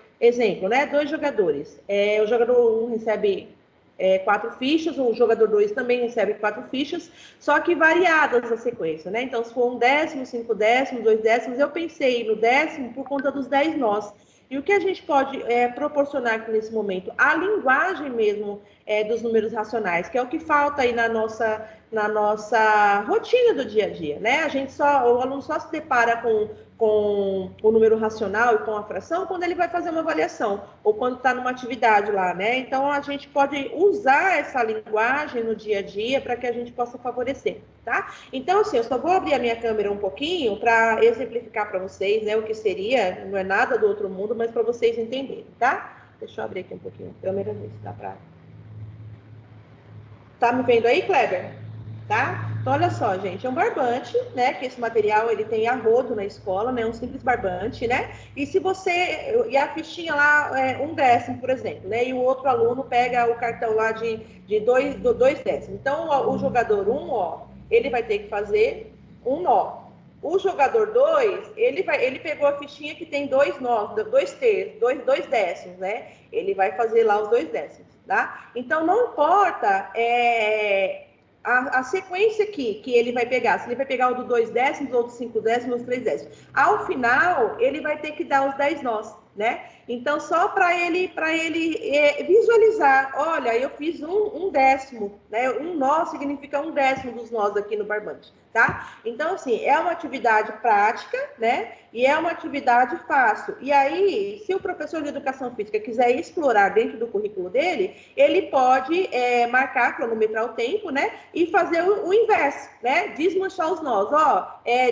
né, 2 jogadores, o jogador 1 recebe 4 fichas, o jogador 2 também recebe 4 fichas, só que variadas a sequência, né? Então, se for 1/10, 5/10, 2/10, eu pensei no décimo por conta dos 10 nós. E o que a gente pode proporcionar aqui nesse momento? A linguagem mesmo dos números racionais, que é o que falta aí na nossa rotina do dia a dia, né? O aluno só se depara com o número racional e com a fração quando ele vai fazer uma avaliação ou quando está numa atividade lá, né? Então, a gente pode usar essa linguagem no dia a dia para que a gente possa favorecer, tá? Então, assim, eu só vou abrir a minha câmera um pouquinho para exemplificar para vocês, né, o que seria, não é nada do outro mundo, mas para vocês entenderem, tá? Deixa eu abrir aqui um pouquinho a câmera, ver se dá para... Tá me vendo aí, Kleber? Tá? Então, olha só, gente, é um barbante, né? Que esse material ele tem a rodo na escola, né? Um simples barbante, né? E se você. E a fichinha lá, 1/10, por exemplo, né? E o outro aluno pega o cartão lá de 2/10. Então, o jogador 1, ele vai ter que fazer um nó. O jogador 2, ele pegou a fichinha que tem 2 nós, 2 décimos, né? Ele vai fazer lá os 2 décimos, tá? Então, não importa a sequência aqui que ele vai pegar, se ele vai pegar o do 2 décimos, ou do 5 décimos, ou 3 décimos. Ao final, ele vai ter que dar os 10 nós, né? Então, só para ele visualizar, olha, eu fiz um décimo, né? Um nó significa 1/10 dos nós aqui no barbante, tá? Então, assim, é uma atividade prática, né? E é uma atividade fácil. E aí, se o professor de Educação Física quiser explorar dentro do currículo dele, ele pode marcar, cronometrar o tempo, né? E fazer o inverso, né? Desmanchar os nós,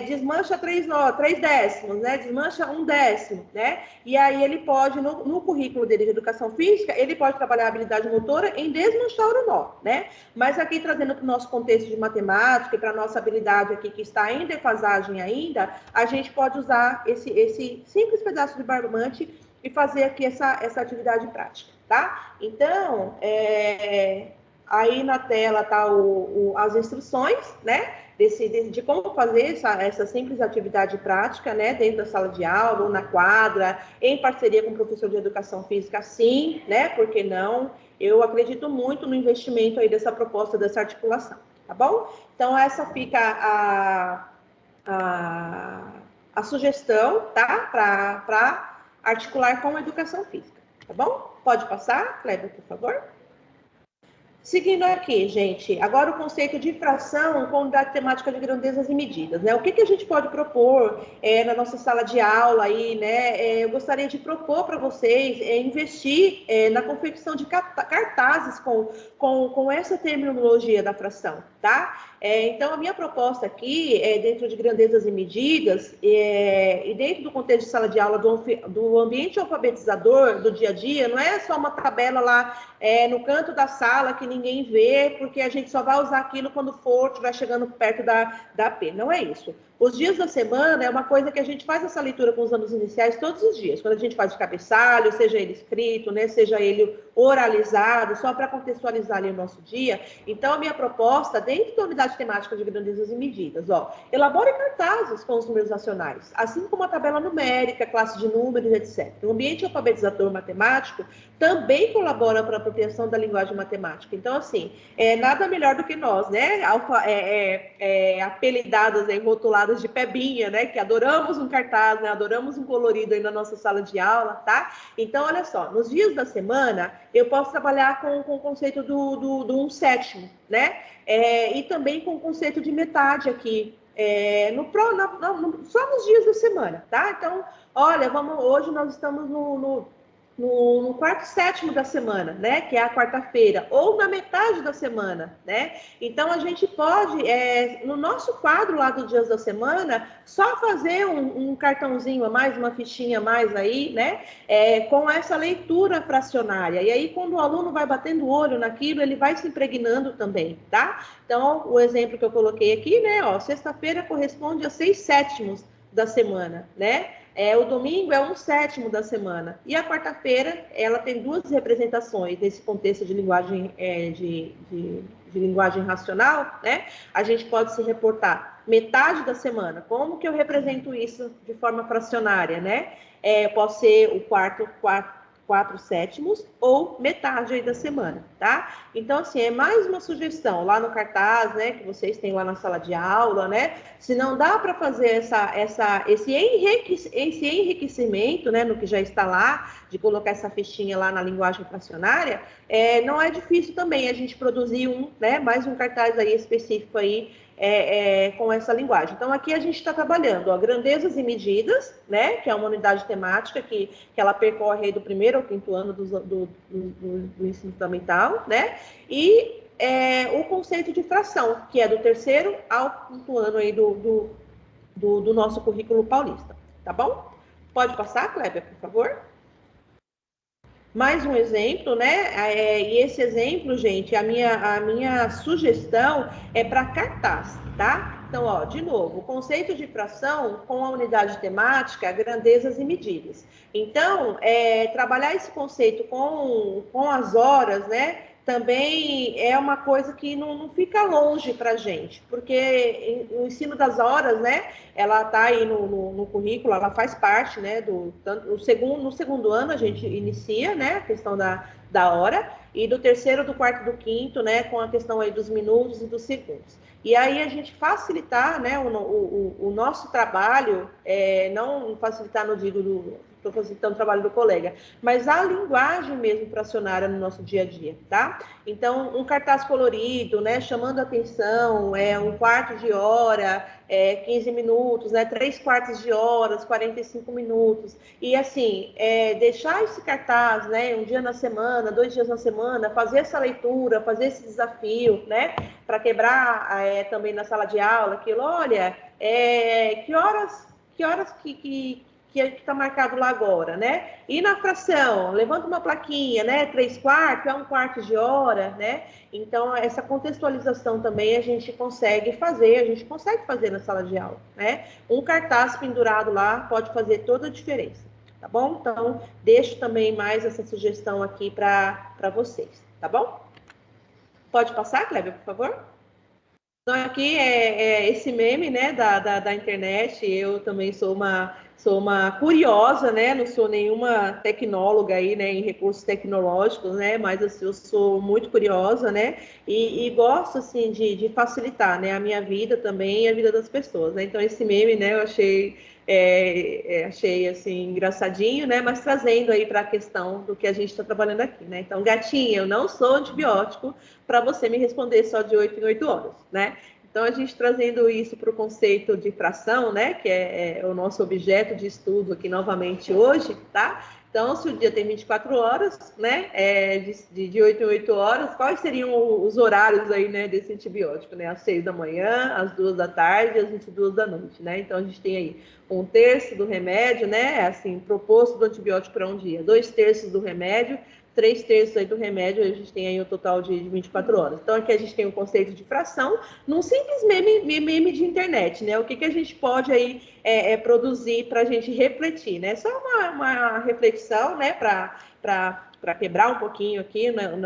desmancha 3 décimos, né? Desmancha 1/10, né? E aí ele pode, no currículo dele de Educação Física, ele pode trabalhar a habilidade motora em desmanchar o nó, né? Mas aqui, trazendo para o nosso contexto de matemática e para a nossa habilidade aqui, que está em defasagem ainda, a gente pode usar esse simples pedaço de barbante e fazer aqui essa atividade prática, tá? Então, aí na tela tá as instruções, né? De como fazer essa simples atividade prática, né? Dentro da sala de aula ou na quadra, em parceria com o professor de Educação Física, sim, né? Por que não? Eu acredito muito no investimento aí dessa proposta, dessa articulação, tá bom? Então, essa fica a sugestão, tá? Para articular com a educação física, tá bom? Pode passar, Kleber, por favor. Seguindo aqui, gente, agora o conceito de fração com unidade temática de grandezas e medidas, né? O que a gente pode propor na nossa sala de aula aí, né? Eu gostaria de propor para vocês investir na confecção de cartazes com essa terminologia da fração, tá? Então, a minha proposta aqui, dentro de grandezas e medidas, e dentro do contexto de sala de aula do ambiente alfabetizador do dia a dia, não é só uma tabela lá no canto da sala que ninguém vê, porque a gente só vai usar aquilo quando estiver chegando perto da P. Não é isso. Os dias da semana é uma coisa que a gente faz essa leitura com os anos iniciais todos os dias. Quando a gente faz o cabeçalho, seja ele escrito, né, seja ele oralizado, só para contextualizar ali o nosso dia. Então, a minha proposta, dentro da unidade temática de grandezas e medidas, elabore cartazes com os números nacionais, assim como a tabela numérica, classe de números, etc. O ambiente alfabetizador matemático também colabora para a apropriação da linguagem matemática. Então, assim, nada melhor do que nós, né? Apelidadas, rotuladas de pebinha, né? Que adoramos um cartaz, né? Adoramos um colorido aí na nossa sala de aula, tá? Então, olha só, nos dias da semana, eu posso trabalhar com o conceito do 1/7, né? E também com o conceito de metade aqui, só nos dias da semana, tá? Então, olha, hoje nós estamos no quarto sétimo da semana, né, que é a quarta-feira, ou na metade da semana, né? Então, a gente pode, no nosso quadro lá do Dias da Semana, só fazer um cartãozinho a mais, uma fichinha a mais aí, né, com essa leitura fracionária. E aí, quando o aluno vai batendo o olho naquilo, ele vai se impregnando também, tá? Então, o exemplo que eu coloquei aqui, né, sexta-feira corresponde a 6/7 da semana, né? O domingo é 1/7 da semana. E a quarta-feira, ela tem duas representações nesse contexto de linguagem, de linguagem racional, né? A gente pode se reportar metade da semana. Como que eu represento isso de forma fracionária, né? Pode ser o 4/7 ou metade aí da semana, tá? Então, assim, é mais uma sugestão lá no cartaz, né, que vocês têm lá na sala de aula, né? Se não dá para fazer esse enriquecimento, né, no que já está lá, de colocar essa fichinha lá na linguagem fracionária, não é difícil também a gente produzir mais um cartaz aí específico aí, com essa linguagem. Então, aqui a gente está trabalhando, grandezas e medidas, né, que é uma unidade temática que ela percorre aí do 1º ao 5º ano do ensino fundamental, né, e o conceito de fração, que é do 3º ao 5º ano aí do nosso currículo paulista, tá bom? Pode passar, Kleber, por favor? Mais um exemplo, né? E esse exemplo, gente, a minha sugestão é para cartaz, tá? Então, de novo, o conceito de fração com a unidade temática, grandezas e medidas. Então, trabalhar esse conceito com as horas, né? Também é uma coisa que não fica longe para a gente, porque o ensino das horas, né, ela está aí no currículo, ela faz parte, né, no segundo ano a gente inicia, né, a questão da hora, e do 3º, do 4º, do 5º, né, com a questão aí dos minutos e dos segundos. E aí a gente facilitar, né, o nosso trabalho, não facilitar no digo estou facilitando o trabalho do colega, mas a linguagem mesmo fracionária no nosso dia a dia, tá? Então, um cartaz colorido, né, chamando a atenção, 1/4 de hora, 15 minutos, né, 3/4 de horas, 45 minutos, e assim, deixar esse cartaz, né, um dia na semana, 2 dias na semana, fazer essa leitura, fazer esse desafio, né, para quebrar também na sala de aula, aquilo, olha, que horas que está marcado lá agora, né? E na fração, levanta uma plaquinha, né? 3/4 é 1/4 de hora, né? Então, essa contextualização também a gente consegue fazer na sala de aula, né? Um cartaz pendurado lá pode fazer toda a diferença, tá bom? Então, deixo também mais essa sugestão aqui para vocês, tá bom? Pode passar, Kleber, por favor? Então, aqui é esse meme, né, da internet. Eu também sou uma curiosa, né, não sou nenhuma tecnóloga aí, né, em recursos tecnológicos, né, mas assim, eu sou muito curiosa, né, e gosto, assim, de facilitar, né, a minha vida também e a vida das pessoas, né. Então, esse meme, né, eu achei Achei assim engraçadinho, né? Mas trazendo aí para a questão do que a gente está trabalhando aqui, né? Então, gatinha, eu não sou antibiótico para você me responder só de 8 em 8 horas, né? Então, a gente trazendo isso para o conceito de fração, né? Que é o nosso objeto de estudo aqui novamente hoje, tá? Então, se o dia tem 24 horas, né, de 8 em 8 horas, quais seriam os horários aí, né, desse antibiótico, né? Às 6 da manhã, às 2 da tarde, às 22 da noite, né? Então, a gente tem aí 1/3 do remédio, né, assim, proposto do antibiótico para um dia, 2/3 do remédio, 3/3 aí do remédio, a gente tem aí um total de 24 horas. Então, aqui a gente tem o conceito de fração, num simples meme de internet, né? O que a gente pode aí produzir para a gente refletir, né? Só uma reflexão, né? Para quebrar um pouquinho aqui, né, o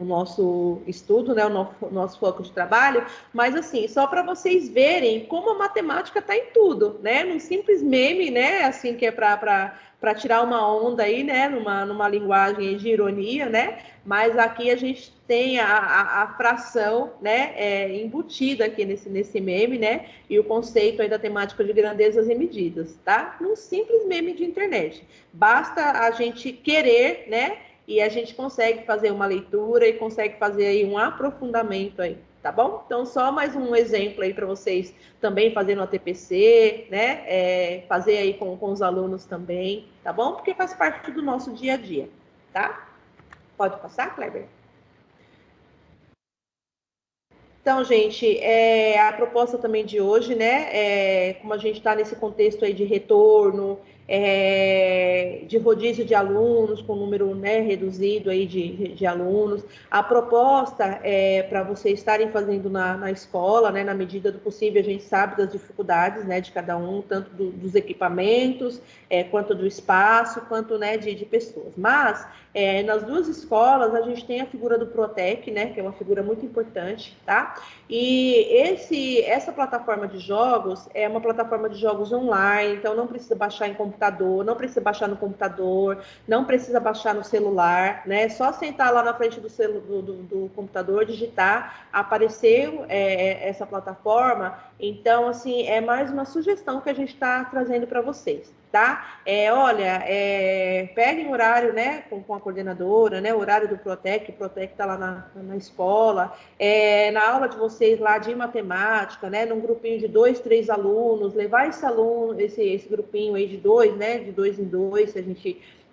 nosso estudo, né? O nosso foco de trabalho, mas assim, só para vocês verem como a matemática está em tudo, né? Num simples meme, né? Assim, que é para tirar uma onda aí, né? Numa linguagem de ironia, né? Mas aqui a gente tem a fração, né? Embutida aqui nesse meme, né? E o conceito aí da temática de grandezas e medidas, tá? Num simples meme de internet. Basta a gente querer, né? E a gente consegue fazer uma leitura e consegue fazer aí um aprofundamento aí, tá bom? Então, só mais um exemplo aí para vocês também fazendo a TPC, né? Fazer aí com os alunos também, tá bom? Porque faz parte do nosso dia a dia, tá? Pode passar, Kleber? Então, gente, a proposta também de hoje, né, como a gente está nesse contexto aí de retorno, de rodízio de alunos, com número, né, reduzido aí de alunos, a proposta é para vocês estarem fazendo na escola, né, na medida do possível, a gente sabe das dificuldades, né, de cada um, tanto dos equipamentos, quanto do espaço, quanto, né, de pessoas. Mas, nas duas escolas, a gente tem a figura do Protec, né, que é uma figura muito importante, tá? E essa plataforma de jogos é uma plataforma de jogos online, então não precisa baixar em computador, não precisa baixar no computador, não precisa baixar no celular, né? É só sentar lá na frente do computador, digitar, apareceu essa plataforma. Então, assim, é mais uma sugestão que a gente está trazendo para vocês, tá? Olha, peguem horário, né, com a coordenadora, né, o horário do Protec, o Protec está lá na escola, na aula de vocês lá de matemática, né, num grupinho de 2, 3 alunos, levar esse grupinho aí de 2, né, de 2 em 2,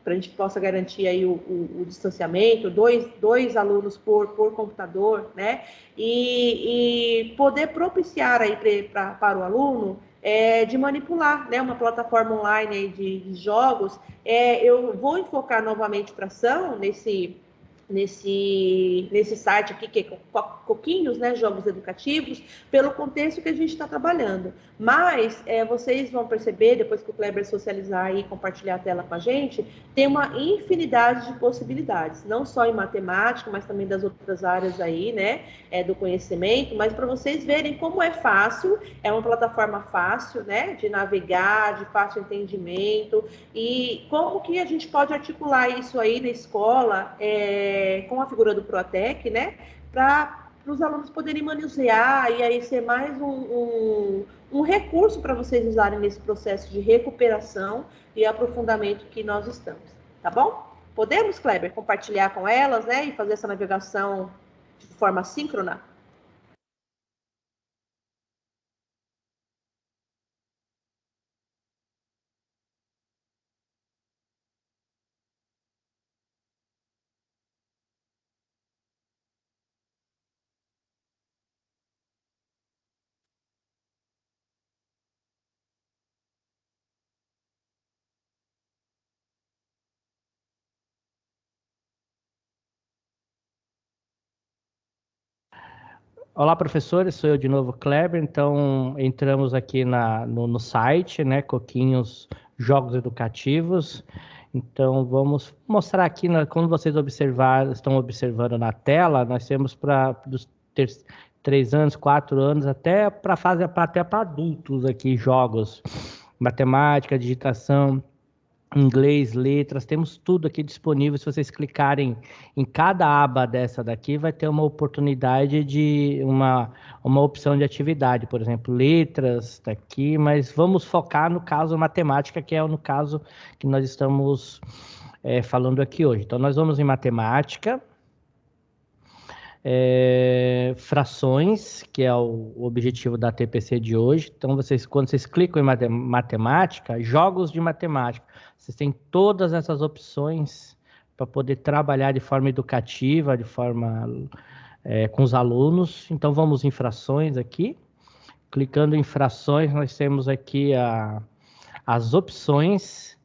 para a gente possa garantir aí o distanciamento, dois alunos por computador, né, e poder propiciar aí para o aluno de manipular, né, uma plataforma online aí de jogos. Eu vou enfocar novamente para ação nesse site aqui, que é Coquinhos, né, jogos educativos, pelo contexto que a gente está trabalhando. Mas vocês vão perceber, depois que o Kleber socializar e compartilhar a tela com a gente, tem uma infinidade de possibilidades, não só em matemática, mas também das outras áreas aí, né, do conhecimento, mas para vocês verem como é fácil, é uma plataforma fácil, né, de navegar, de fácil entendimento, e como que a gente pode articular isso aí na escola, com a figura do Protec, né, para os alunos poderem manusear e aí ser mais um recurso para vocês usarem nesse processo de recuperação e aprofundamento que nós estamos, tá bom? Podemos, Kleber, compartilhar com elas, né, e fazer essa navegação de forma síncrona? Olá, professores, sou eu de novo, Kleber. Então, entramos aqui no site, né, Coquinhos Jogos Educativos. Então, vamos mostrar aqui, como vocês estão observando na tela, nós temos dos 3 anos, 4 anos, até para adultos aqui, jogos, matemática, digitação, inglês, letras, temos tudo aqui disponível. Se vocês clicarem em cada aba dessa daqui, vai ter uma oportunidade de uma opção de atividade, por exemplo, letras, tá aqui, mas vamos focar no caso matemática, que é no caso que nós estamos falando aqui hoje. Então, nós vamos em matemática, frações, que é o objetivo da TPC de hoje. Então, quando vocês clicam em matemática, jogos de matemática, vocês têm todas essas opções para poder trabalhar de forma educativa, de forma com os alunos. Então, vamos em frações aqui. Clicando em frações, nós temos aqui as opções.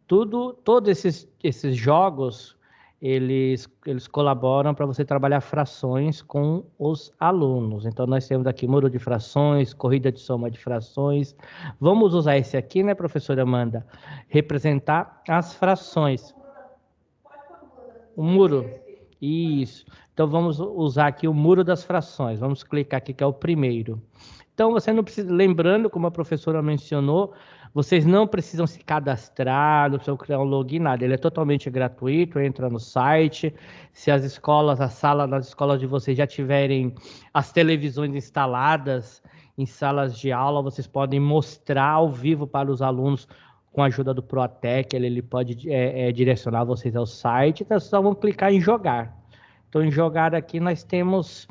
Todos esses jogos, eles colaboram para você trabalhar frações com os alunos. Então, nós temos aqui muro de frações, corrida de soma de frações. Vamos usar esse aqui, né, professora Amanda? Representar as frações. O muro. Isso. Então, vamos usar aqui o muro das frações. Vamos clicar aqui, que é o primeiro. Então, você não precisa, lembrando, como a professora mencionou, vocês não precisam se cadastrar, não precisam criar um login, nada. Ele é totalmente gratuito, entra no site. Se as escolas, a sala das escolas de vocês já tiverem as televisões instaladas em salas de aula, vocês podem mostrar ao vivo para os alunos com a ajuda do Proatec, ele pode direcionar vocês ao site, então só vão clicar em jogar. Então, em jogar aqui nós temos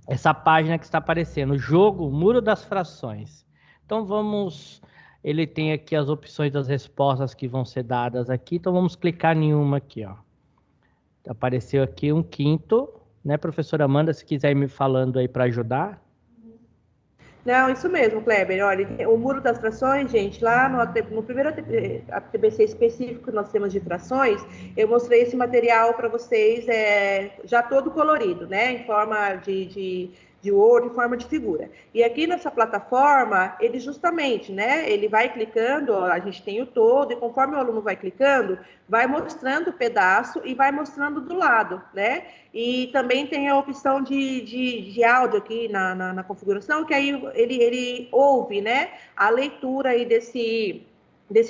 essa página que está aparecendo, jogo Muro das Frações. Então ele tem aqui as opções das respostas que vão ser dadas aqui, então vamos clicar em uma aqui, ó. Apareceu aqui um quinto, né, professora Amanda, se quiser ir me falando aí para ajudar. Não, isso mesmo, Kleber. Olha, o muro das frações, gente, lá no primeiro TBC específico que nós temos de frações, eu mostrei esse material para vocês já todo colorido, né? Em forma de Word, em forma de figura. E aqui nessa plataforma, ele justamente, né? Ele vai clicando, ó, a gente tem o todo, e conforme o aluno vai clicando, vai mostrando o pedaço e vai mostrando do lado, né? E também tem a opção de áudio aqui na configuração, que aí ele ouve, né, a leitura aí desse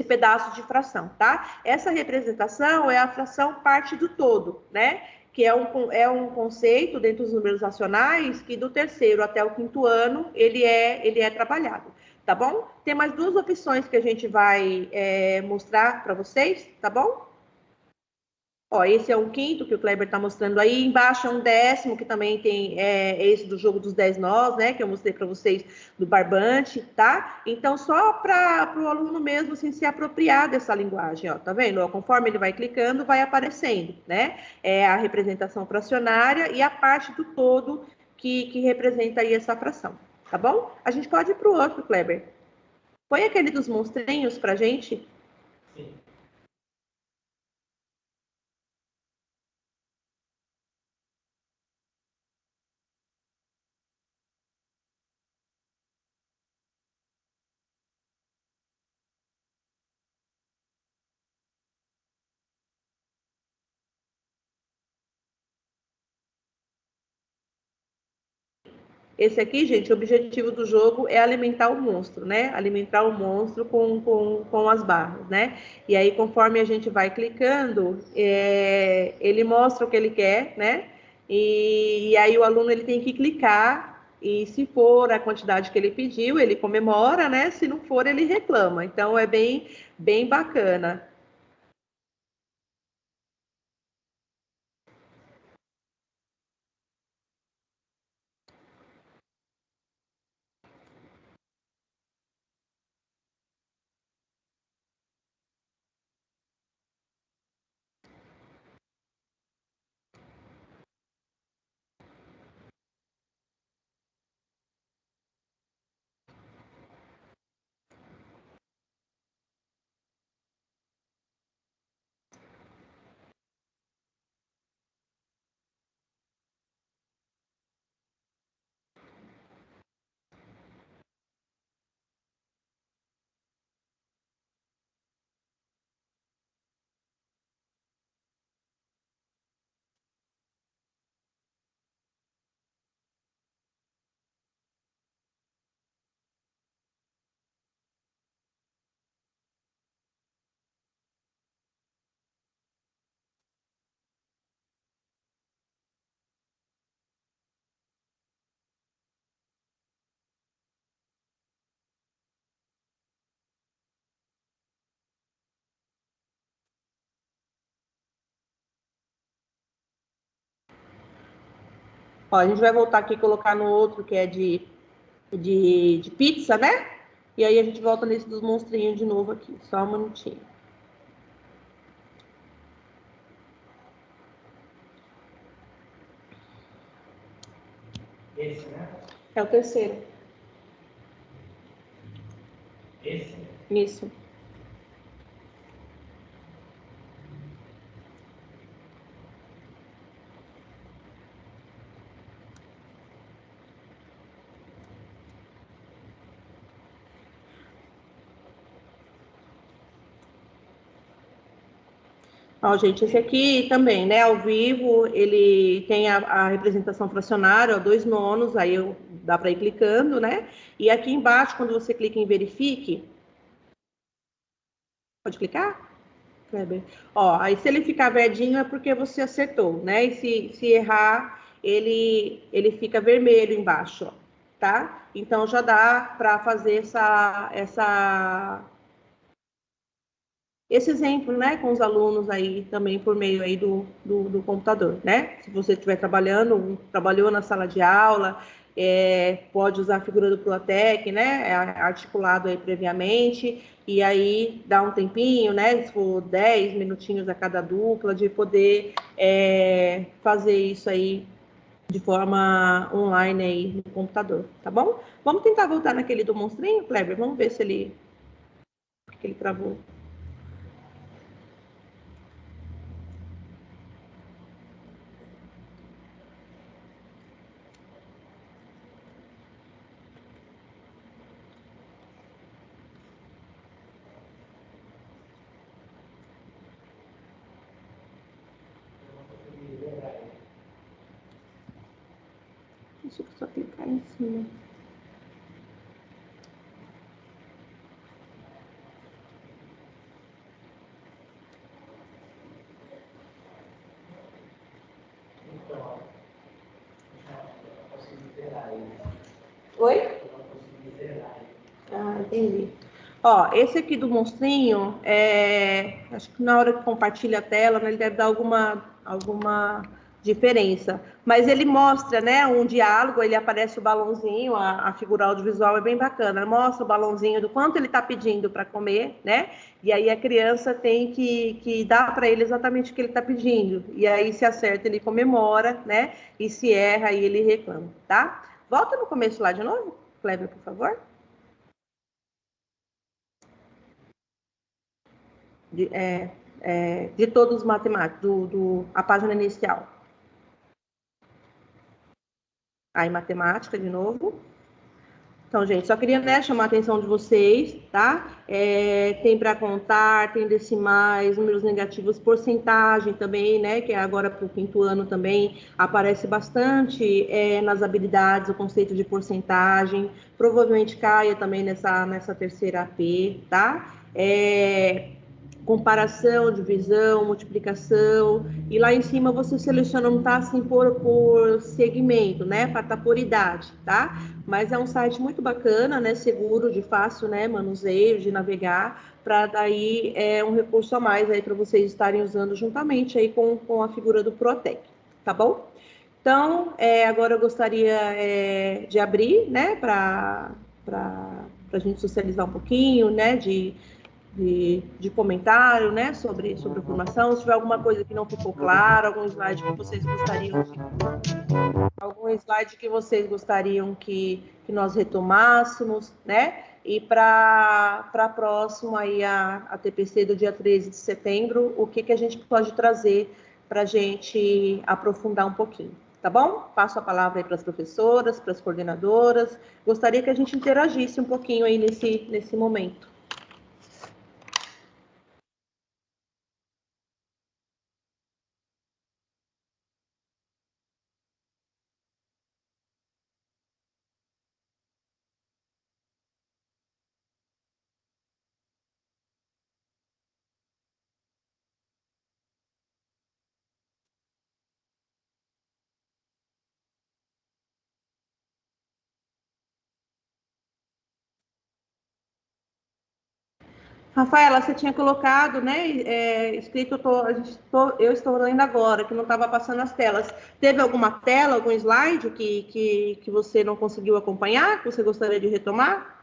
pedaço de fração, tá? Essa representação é a fração parte do todo, né? Que é um conceito dentro dos números racionais que do terceiro até o quinto ano ele é trabalhado, tá bom? Tem mais duas opções que a gente vai mostrar para vocês, tá bom? Ó, esse é um quinto que o Kleber está mostrando aí. Embaixo é um décimo, que também tem esse do jogo dos 10 nós, né? Que eu mostrei para vocês do barbante, tá? Então, só para o aluno mesmo assim, se apropriar dessa linguagem, ó, tá vendo? Ó, conforme ele vai clicando, vai aparecendo, né? É a representação fracionária e a parte do todo que representa aí essa fração, tá bom? A gente pode ir para o outro, Kleber. Põe aquele dos monstrinhos para gente. Sim. Esse aqui, gente, o objetivo do jogo é alimentar o monstro, né? Alimentar o monstro com as barras, né? E aí, conforme a gente vai clicando, ele mostra o que ele quer, né? E aí o aluno ele tem que clicar e se for a quantidade que ele pediu, ele comemora, né? Se não for, ele reclama. Então, é bem bacana. Ó, a gente vai voltar aqui e colocar no outro que é de pizza, né? E aí a gente volta nesse dos monstrinhos de novo aqui. Só um minutinho. Esse, né? É o terceiro. Esse? Isso. Ó, gente, esse aqui também, né, ao vivo, ele tem a representação fracionária, ó, 2 nonos, aí dá para ir clicando, né? E aqui embaixo, quando você clica em verifique, pode clicar, Kleber? Ó, aí se ele ficar verdinho é porque você acertou, né? E se errar, ele fica vermelho embaixo, ó, tá? Então já dá para fazer esse exemplo, né, com os alunos aí também por meio aí do computador, né? Se você estiver trabalhou na sala de aula, pode usar a figura do Protec, né, articulado aí previamente, e aí dá um tempinho, né, se for 10 minutinhos a cada dupla, de poder fazer isso aí de forma online aí no computador, tá bom? Vamos tentar voltar naquele do monstrinho, Kleber? Vamos ver se ele travou. Deixa eu só clicar em cima. Oi? Ah, entendi. Ó, esse aqui do monstrinho, acho que na hora que compartilha a tela, né, ele deve dar alguma diferença. Mas ele mostra, né, um diálogo, ele aparece o balãozinho, a figura audiovisual é bem bacana. Mostra o balãozinho do quanto ele está pedindo para comer, né? E aí a criança tem que dar para ele exatamente o que ele está pedindo. E aí, se acerta, ele comemora, né? E se erra, aí ele reclama, tá? Volta no começo lá de novo, Kleber, por favor. De todos os matemáticos, a página inicial. Aí, matemática, de novo. Então, gente, só queria, né, chamar a atenção de vocês, tá? Tem para contar, tem decimais, números negativos, porcentagem também, né? Que é agora para o quinto ano também aparece bastante nas habilidades o conceito de porcentagem. Provavelmente caia também nessa terceira AP, tá? Comparação, divisão, multiplicação, e lá em cima você seleciona, não tá assim por segmento, né? Para tá por idade, tá? Mas é um site muito bacana, né? Seguro, de fácil, né? Manuseio, de navegar, para daí um recurso a mais aí para vocês estarem usando juntamente aí com a figura do Protec, tá bom? Então, agora eu gostaria de abrir, né? Para a gente socializar um pouquinho, né? De comentário, né, sobre a formação. Se tiver alguma coisa que não ficou claro, algum slide que vocês gostariam que nós retomássemos, né? E para próximo aí a TPC do dia 13 de setembro, o que a gente pode trazer para a gente aprofundar um pouquinho, tá bom? Passo a palavra aí para as professoras, para as coordenadoras. Gostaria que a gente interagisse um pouquinho aí nesse momento. Rafaela, você tinha colocado, né, escrito, eu estou lendo agora, que não estava passando as telas. Teve alguma tela, algum slide que você não conseguiu acompanhar, que você gostaria de retomar?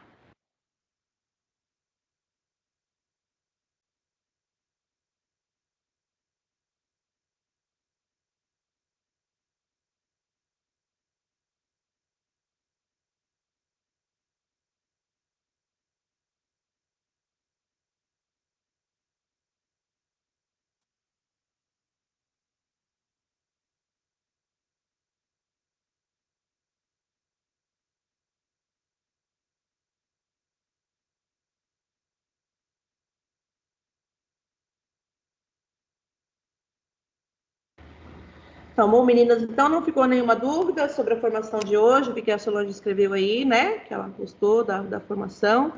Então, bom, meninas, então não ficou nenhuma dúvida sobre a formação de hoje, porque a Solange escreveu aí, né, que ela gostou da formação.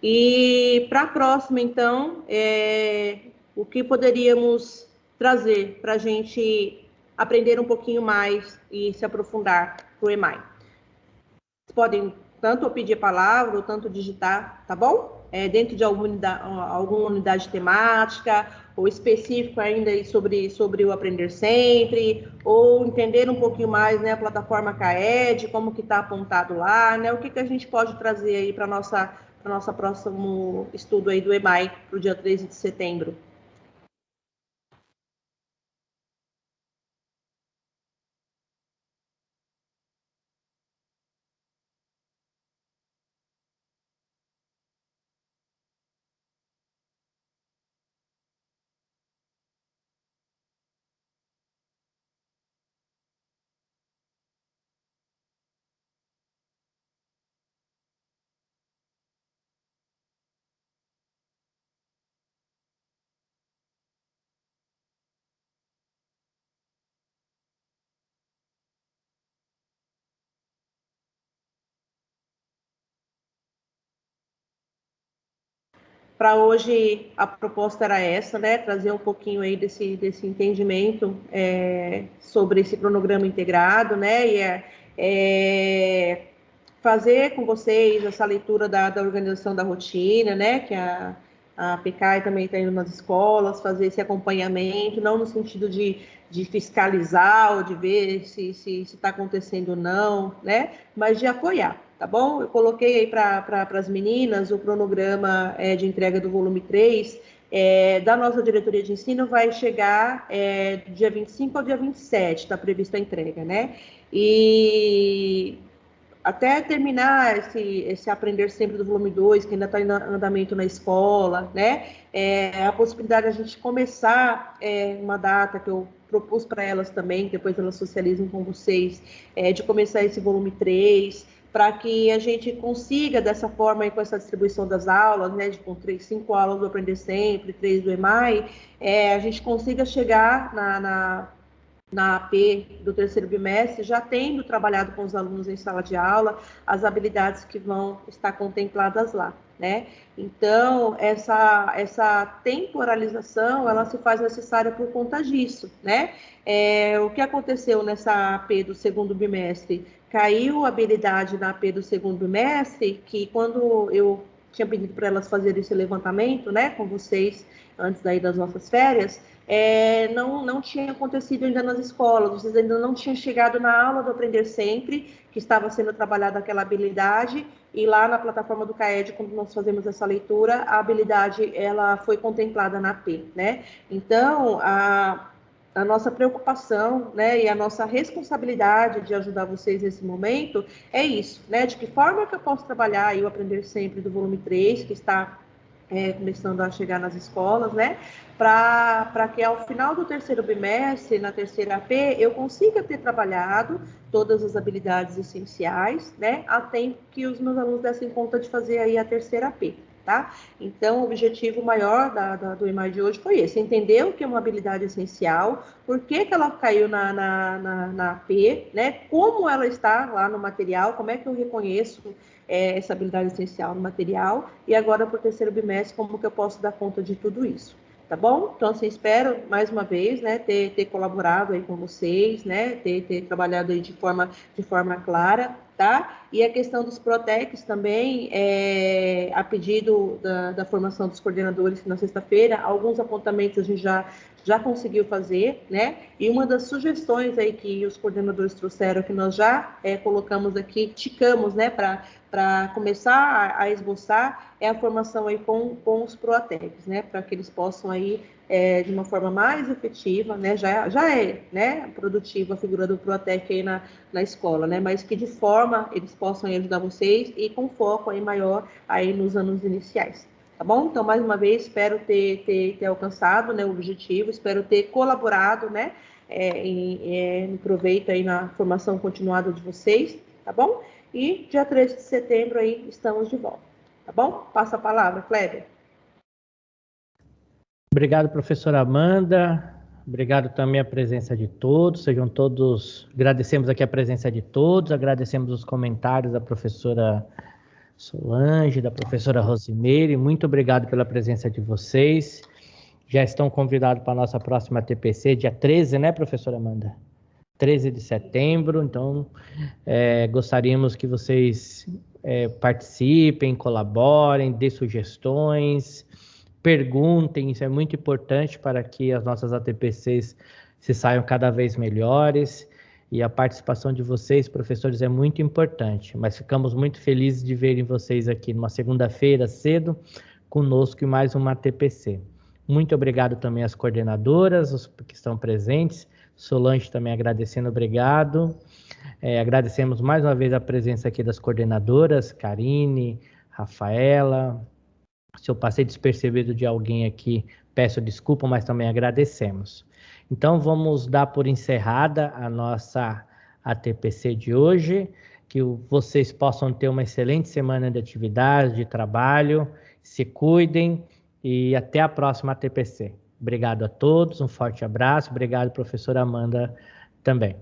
E para a próxima, então, o que poderíamos trazer para a gente aprender um pouquinho mais e se aprofundar para o EMAI? Vocês podem tanto pedir a palavra ou tanto digitar, tá bom? Dentro de alguma unidade temática, ou específico ainda sobre o Aprender Sempre, ou entender um pouquinho mais, né, a plataforma CAED, como que está apontado lá, né, o que a gente pode trazer aí para nossa próximo estudo aí do EMAI, para o dia 13 de setembro. Para hoje, a proposta era essa, né? Trazer um pouquinho aí desse entendimento sobre esse cronograma integrado, né? E fazer com vocês essa leitura da organização da rotina, né? Que a PCAE também está indo nas escolas, fazer esse acompanhamento, não no sentido de fiscalizar ou de ver se está acontecendo ou não, né? Mas de apoiar. Tá bom? Eu coloquei aí para as meninas o cronograma de entrega do volume 3 da nossa diretoria de ensino, vai chegar do dia 25 ao dia 27, está prevista a entrega, né? E até terminar esse Aprender Sempre do volume 2, que ainda está em andamento na escola, né? A possibilidade de a gente começar uma data que eu propus para elas também, depois elas socializam com vocês, de começar esse volume 3, para que a gente consiga, dessa forma, com essa distribuição das aulas, né, com 5 aulas do Aprender Sempre, 3 do EMAI, a gente consiga chegar na AP do terceiro bimestre, já tendo trabalhado com os alunos em sala de aula, as habilidades que vão estar contempladas lá, né? Então, essa temporalização, ela se faz necessária por conta disso, né? O que aconteceu nessa AP do segundo bimestre? Caiu a habilidade na AP do segundo bimestre, que quando eu tinha pedido para elas fazerem esse levantamento, né, com vocês, antes daí das nossas férias, não tinha acontecido ainda nas escolas, vocês ainda não tinham chegado na aula do Aprender Sempre, que estava sendo trabalhada aquela habilidade, e lá na plataforma do CAED, quando nós fazemos essa leitura, a habilidade ela foi contemplada na AP, né? Então, a nossa preocupação, né, e a nossa responsabilidade de ajudar vocês nesse momento é isso, né? De que forma que eu posso trabalhar aí o Aprender Sempre do volume 3, que está começando a chegar nas escolas, né? Para que ao final do terceiro bimestre, na terceira AP, eu consiga ter trabalhado todas as habilidades essenciais, né? A tempo que os meus alunos dessem conta de fazer aí a terceira AP. Tá? Então, o objetivo maior do EMAI de hoje foi esse, entender o que é uma habilidade essencial, por que ela caiu na AP, né? Como ela está lá no material, como é que eu reconheço essa habilidade essencial no material, e agora para o terceiro bimestre, como que eu posso dar conta de tudo isso. Tá bom? Então, assim, espero, mais uma vez, né, ter colaborado aí com vocês, né, ter trabalhado aí de forma clara. tá? E a questão dos Protecs também, a pedido da formação dos coordenadores na sexta-feira, alguns apontamentos a gente já conseguiu fazer, né? E uma das sugestões aí que os coordenadores trouxeram, que nós já colocamos aqui, ticamos, né, para começar a esboçar, é a formação aí com os Protecs, né, para que eles possam aí, de uma forma mais efetiva, né, já é, né, produtiva a figura do Protec aí na escola, né, mas que de forma eles possam ajudar vocês e com foco aí maior aí nos anos iniciais. Tá bom? Então, mais uma vez, espero ter alcançado, né, o objetivo, espero ter colaborado, né, no proveito aí na formação continuada de vocês, tá bom? E dia 13 de setembro aí estamos de volta, tá bom? Passa a palavra, Kleber. Obrigado, professora Amanda. Obrigado também a presença de todos. Sejam todos. Agradecemos aqui a presença de todos, agradecemos os comentários da professora Solange, da professora Rosimeire. Muito obrigado pela presença de vocês. Já estão convidados para a nossa próxima TPC, dia 13, né, professora Amanda? 13 de setembro. Então, gostaríamos que vocês participem, colaborem, dê sugestões, perguntem. Isso é muito importante para que as nossas ATPCs se saiam cada vez melhores. E a participação de vocês, professores, é muito importante. Mas ficamos muito felizes de verem vocês aqui numa segunda-feira cedo, conosco em mais uma ATPC. Muito obrigado também às coordenadoras, os que estão presentes. Solange também agradecendo, obrigado. Agradecemos mais uma vez a presença aqui das coordenadoras, Karine, Rafaela. Se eu passei despercebido de alguém aqui, peço desculpa, mas também agradecemos. Então, vamos dar por encerrada a nossa ATPC de hoje, que vocês possam ter uma excelente semana de atividade, de trabalho, se cuidem e até a próxima ATPC. Obrigado a todos, um forte abraço, obrigado, professora Amanda, também.